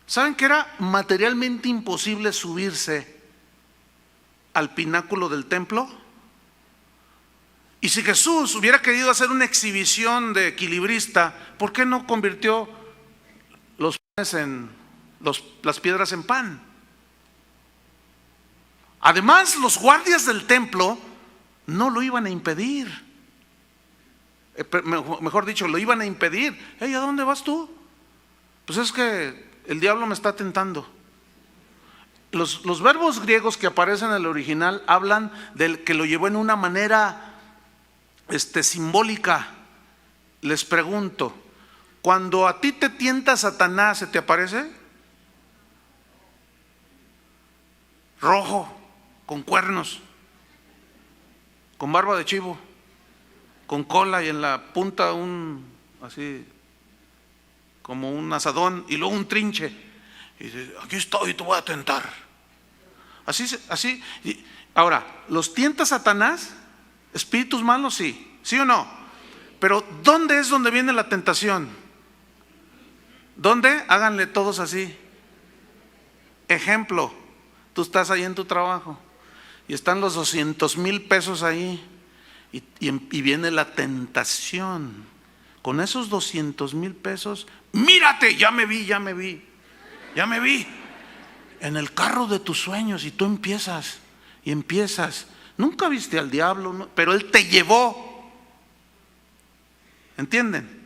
¿Saben que era materialmente imposible subirse al pináculo del templo? Y si Jesús hubiera querido hacer una exhibición de equilibrista, ¿por qué no convirtió en las piedras en pan. Además, los guardias del templo no lo iban a impedir. Mejor dicho, lo iban a impedir. ¿A dónde vas tú? Pues es que el diablo me está tentando. Los verbos griegos que aparecen en el original hablan del que lo llevó en una manera simbólica. Les pregunto, cuando a ti te tienta Satanás, ¿se te aparece? Rojo, con cuernos, con barba de chivo, con cola y en la punta así como un asadón y luego un trinche. Y dice, aquí estoy, te voy a tentar. Así. Ahora, ¿los tienta Satanás? ¿Espíritus malos? Sí. ¿Sí o no? Pero ¿dónde es donde viene la tentación? ¿Dónde? Háganle todos así. Ejemplo, tú estás ahí en tu trabajo y están los 200,000 pesos ahí y viene la tentación. Con esos 200,000 pesos, mírate, ya me vi en el carro de tus sueños, y tú empiezas. Nunca viste al diablo, ¿no? Pero él te llevó. ¿Entienden?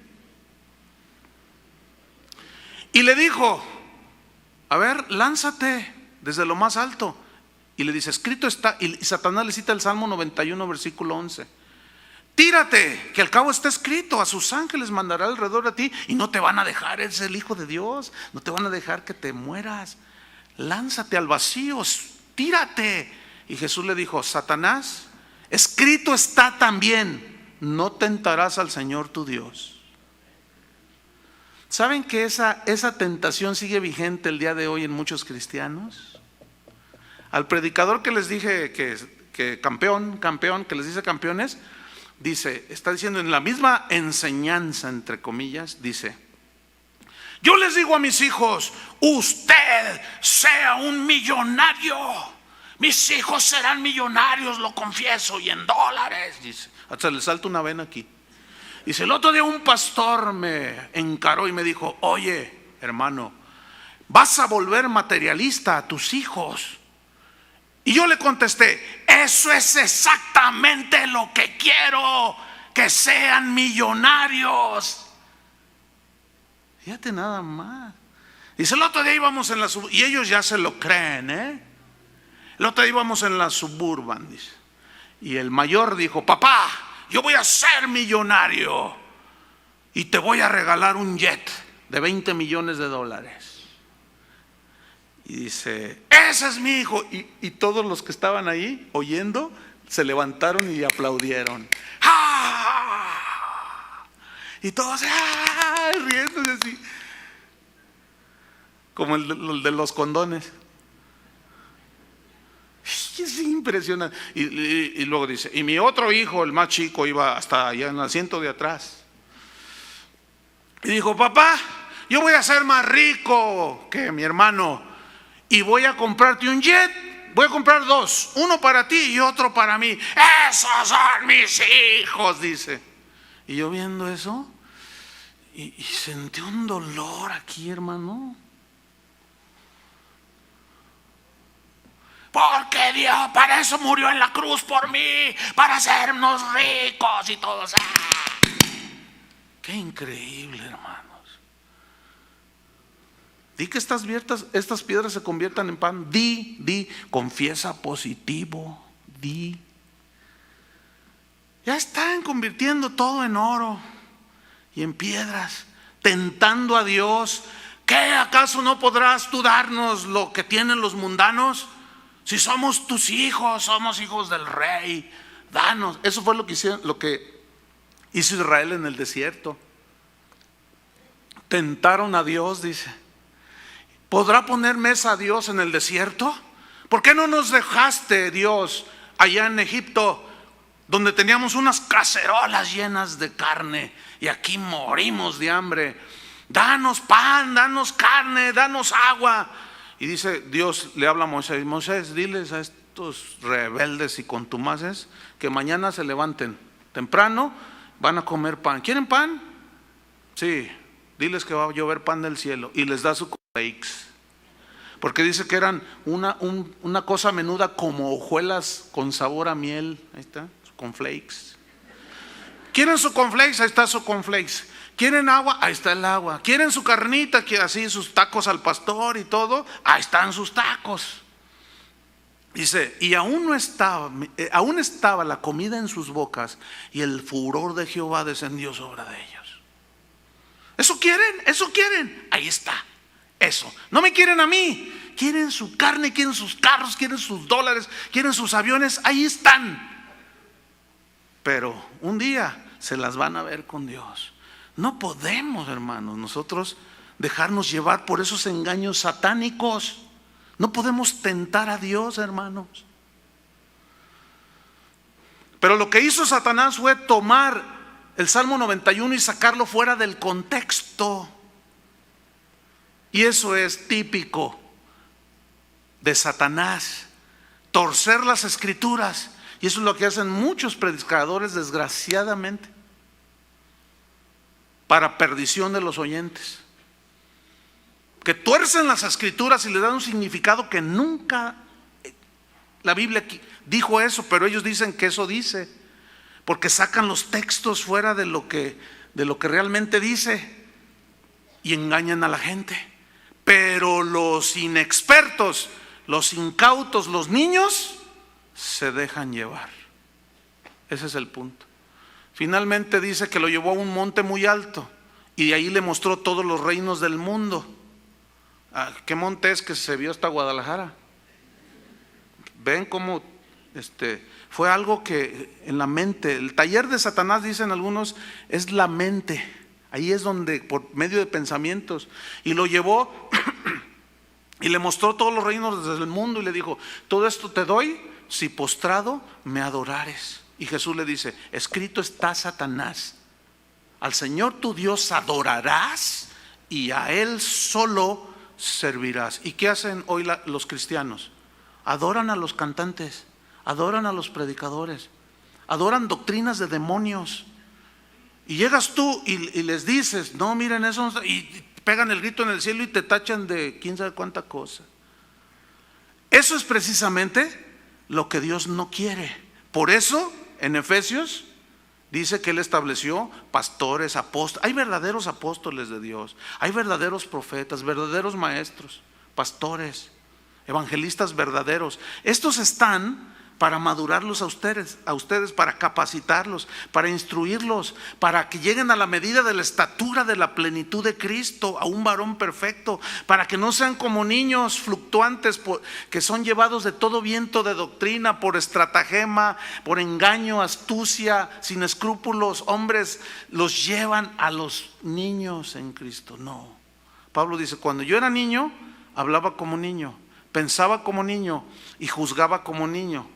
Y le dijo, a ver, lánzate desde lo más alto. Y le dice, escrito está. Y Satanás le cita el Salmo 91, versículo 11. Tírate, que al cabo está escrito, a sus ángeles mandará alrededor de ti y no te van a dejar, eres el Hijo de Dios, no te van a dejar que te mueras. Lánzate al vacío, tírate. Y Jesús le dijo, Satanás, escrito está también, no tentarás al Señor tu Dios. ¿Saben que esa tentación sigue vigente el día de hoy en muchos cristianos? Al predicador que les dije que campeón, que les dice campeones, está diciendo en la misma enseñanza, entre comillas, dice, yo les digo a mis hijos, usted sea un millonario, mis hijos serán millonarios, lo confieso, y en dólares, dice. Hasta le salta una vena aquí. Dice, el otro día un pastor me encaró y me dijo, oye, hermano, vas a volver materialista a tus hijos. Y yo le contesté, eso es exactamente lo que quiero, que sean millonarios. Fíjate nada más. Dice, el otro día íbamos en la y ellos ya se lo creen, el otro día íbamos en la Suburban, dice. Y el mayor dijo, papá, yo voy a ser millonario y te voy a regalar un jet de $20 millones. Y dice, ese es mi hijo. Y todos los que estaban ahí oyendo se levantaron y aplaudieron. ¡Ah! Y todos riéndose así, como el de los condones. Es impresionante. Y luego dice, y mi otro hijo, el más chico, iba hasta allá en el asiento de atrás. Y dijo, papá, yo voy a ser más rico que mi hermano y voy a comprarte un jet. Voy a comprar dos, uno para ti y otro para mí. Esos son mis hijos, dice. Y yo viendo eso y sentí un dolor aquí, hermano. Porque Dios para eso murió en la cruz por mí, para hacernos ricos y todos. Qué increíble, hermanos. Di que estas piedras se conviertan en pan. Di, confiesa positivo. Di. Ya están convirtiendo todo en oro y en piedras, tentando a Dios. ¿Qué acaso no podrás tú darnos lo que tienen los mundanos? Si somos tus hijos, somos hijos del rey, danos. Eso fue lo que hizo Israel en el desierto. Tentaron a Dios, dice. ¿Podrá poner mesa a Dios en el desierto? ¿Por qué no nos dejaste, Dios, allá en Egipto, donde teníamos unas cacerolas llenas de carne y aquí morimos de hambre? Danos pan, danos carne, danos agua. Y dice Dios, le habla a Moisés, Moisés, diles a estos rebeldes y contumaces que mañana se levanten temprano, van a comer pan. ¿Quieren pan? Sí, diles que va a llover pan del cielo, y les da su cornflakes, porque dice que eran una cosa menuda como hojuelas con sabor a miel. Ahí está, su cornflakes. ¿Quieren su cornflakes? Ahí está su cornflakes. ¿Quieren agua? Ahí está el agua. ¿Quieren su carnita? Así sus tacos al pastor y todo, ahí están sus tacos. Dice, y aún estaba la comida en sus bocas, y el furor de Jehová descendió sobre de ellos. ¿Eso quieren? ¿Eso quieren? Ahí está. Eso. No me quieren a mí. Quieren su carne, quieren sus carros, quieren sus dólares, quieren sus aviones. Ahí están. Pero un día se las van a ver con Dios. No podemos, hermanos, nosotros dejarnos llevar por esos engaños satánicos. No podemos tentar a Dios, hermanos. Pero lo que hizo Satanás fue tomar el Salmo 91 y sacarlo fuera del contexto. Y eso es típico de Satanás, torcer las escrituras. Y eso es lo que hacen muchos predicadores, desgraciadamente, para perdición de los oyentes, que tuercen las escrituras y le dan un significado que nunca la Biblia dijo eso, pero ellos dicen que eso dice, porque sacan los textos fuera de lo que realmente dice y engañan a la gente. Pero los inexpertos, los incautos, los niños se dejan llevar. Ese es el punto. Finalmente dice que lo llevó a un monte muy alto y de ahí le mostró todos los reinos del mundo. ¿Qué monte es que se vio hasta Guadalajara? Ven cómo fue algo que en la mente, el taller de Satanás, dicen algunos, es la mente. Ahí es donde, por medio de pensamientos, y lo llevó y le mostró todos los reinos del mundo y le dijo, todo esto te doy si postrado me adorares. Y Jesús le dice, escrito está, Satanás, al Señor tu Dios adorarás y a Él solo servirás. ¿Y qué hacen hoy los cristianos? Adoran a los cantantes, adoran a los predicadores, adoran doctrinas de demonios. Y llegas tú y les dices, no, miren eso, y pegan el grito en el cielo y te tachan de quién sabe cuánta cosa. Eso es precisamente lo que Dios no quiere. Por eso en Efesios dice que Él estableció pastores, apóstoles. Hay verdaderos apóstoles de Dios, hay verdaderos profetas, verdaderos maestros, pastores, evangelistas verdaderos. Estos están para madurarlos a ustedes, para capacitarlos, para instruirlos, para que lleguen a la medida de la estatura de la plenitud de Cristo, a un varón perfecto, para que no sean como niños fluctuantes que son llevados de todo viento de doctrina, por estratagema, por engaño, astucia, sin escrúpulos. Hombres los llevan a los niños en Cristo. No. Pablo dice, cuando yo era niño, hablaba como niño, pensaba como niño y juzgaba como niño.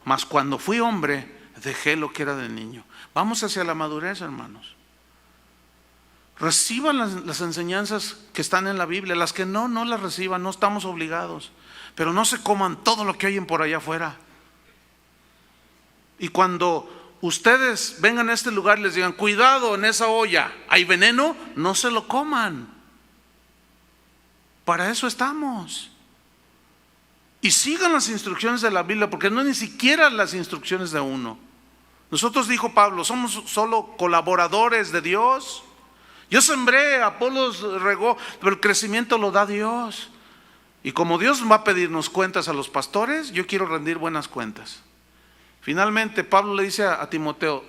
Mas cuando fui hombre, dejé lo que era de niño. Vamos hacia la madurez, hermanos. Reciban las enseñanzas que están en la Biblia. Las que no las reciban, no estamos obligados. Pero no se coman todo lo que oyen por allá afuera. Y cuando ustedes vengan a este lugar y les digan, cuidado, en esa olla hay veneno, no se lo coman. Para eso estamos. Y sigan las instrucciones de la Biblia, porque no es ni siquiera las instrucciones de uno. Nosotros, dijo Pablo, somos solo colaboradores de Dios. Yo sembré, Apolos regó, pero el crecimiento lo da Dios. Y como Dios va a pedirnos cuentas a los pastores, yo quiero rendir buenas cuentas. Finalmente, Pablo le dice a Timoteo,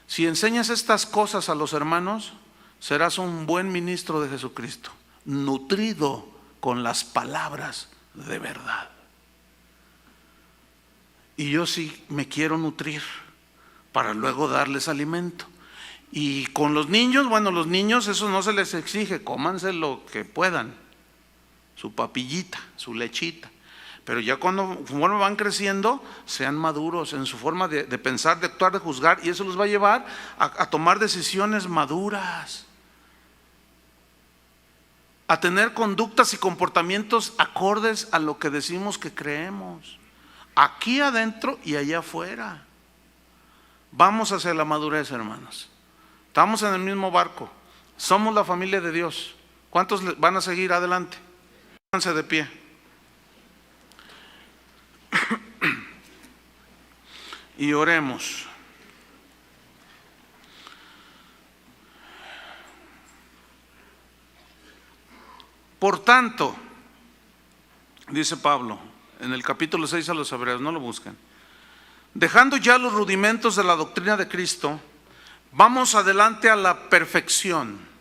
si enseñas estas cosas a los hermanos, serás un buen ministro de Jesucristo, nutrido con las palabras de verdad. Y yo sí me quiero nutrir para luego darles alimento. Y con los niños, bueno, los niños eso no se les exige, cómanse lo que puedan, su papillita, su lechita. Pero ya cuando van creciendo, sean maduros en su forma de pensar, de actuar, de juzgar, y eso los va a llevar a tomar decisiones maduras, a tener conductas y comportamientos acordes a lo que decimos que creemos, aquí adentro y allá afuera. Vamos hacia la madurez, hermanos. Estamos en el mismo barco. Somos la familia de Dios. ¿Cuántos van a seguir adelante? Pónganse de pie. Y oremos. Por tanto, dice Pablo en el capítulo 6 a los Hebreos, no lo busquen, dejando ya los rudimentos de la doctrina de Cristo, vamos adelante a la perfección.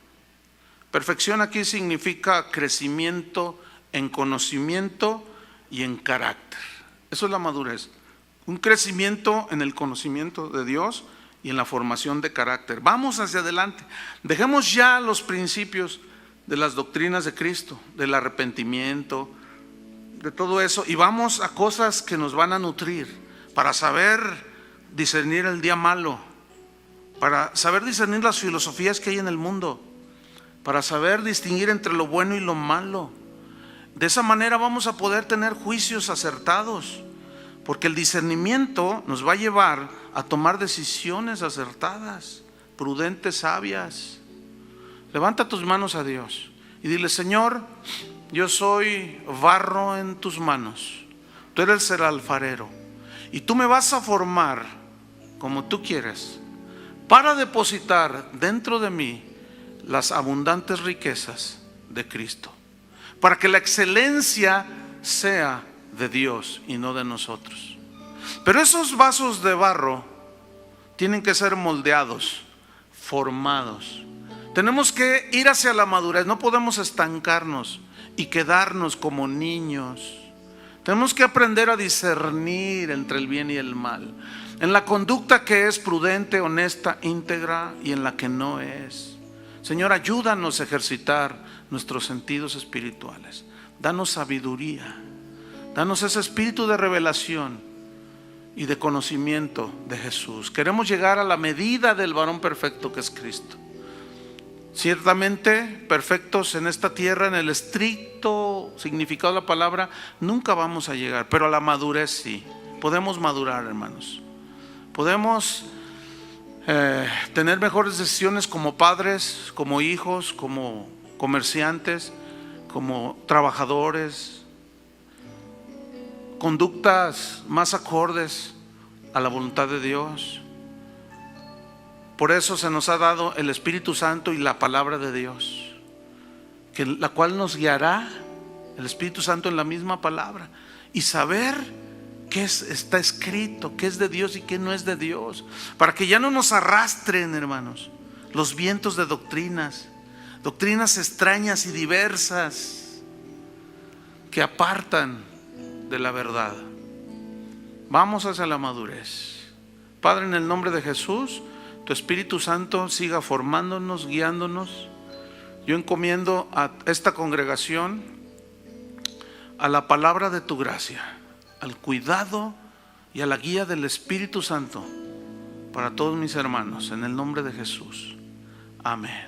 Perfección aquí significa crecimiento en conocimiento y en carácter. Eso es la madurez. Un crecimiento en el conocimiento de Dios y en la formación de carácter. Vamos hacia adelante. Dejemos ya los principios de las doctrinas de Cristo, del arrepentimiento, de todo eso, y vamos a cosas que nos van a nutrir para saber discernir el día malo, para saber discernir las filosofías que hay en el mundo, para saber distinguir entre lo bueno y lo malo. De esa manera vamos a poder tener juicios acertados, porque el discernimiento nos va a llevar a tomar decisiones acertadas, prudentes, sabias. Levanta tus manos a Dios y dile: Señor, yo soy barro en tus manos, tú eres el alfarero y tú me vas a formar como tú quieres, para depositar dentro de mí las abundantes riquezas de Cristo, para que la excelencia sea de Dios y no de nosotros. Pero esos vasos de barro tienen que ser moldeados, formados. Tenemos que ir hacia la madurez, no podemos estancarnos y quedarnos como niños. Tenemos que aprender a discernir entre el bien y el mal, en la conducta que es prudente, honesta, íntegra y en la que no es. Señor, ayúdanos a ejercitar nuestros sentidos espirituales. Danos sabiduría, danos ese espíritu de revelación y de conocimiento de Jesús. Queremos llegar a la medida del varón perfecto que es Cristo. Ciertamente perfectos en esta tierra, en el estricto significado de la palabra, nunca vamos a llegar, pero a la madurez sí. Podemos madurar, hermanos. Podemos tener mejores decisiones como padres, como hijos, como comerciantes, como trabajadores, conductas más acordes a la voluntad de Dios. Por eso se nos ha dado el Espíritu Santo y la palabra de Dios, la cual nos guiará, el Espíritu Santo en la misma palabra, y saber qué está escrito, qué es de Dios y qué no es de Dios, para que ya no nos arrastren, hermanos, los vientos de doctrinas extrañas y diversas que apartan de la verdad. Vamos hacia la madurez. Padre, en el nombre de Jesús, tu Espíritu Santo siga formándonos, guiándonos. Yo encomiendo a esta congregación a la palabra de tu gracia, al cuidado y a la guía del Espíritu Santo para todos mis hermanos, en el nombre de Jesús. Amén.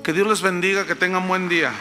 Que Dios les bendiga, que tengan buen día.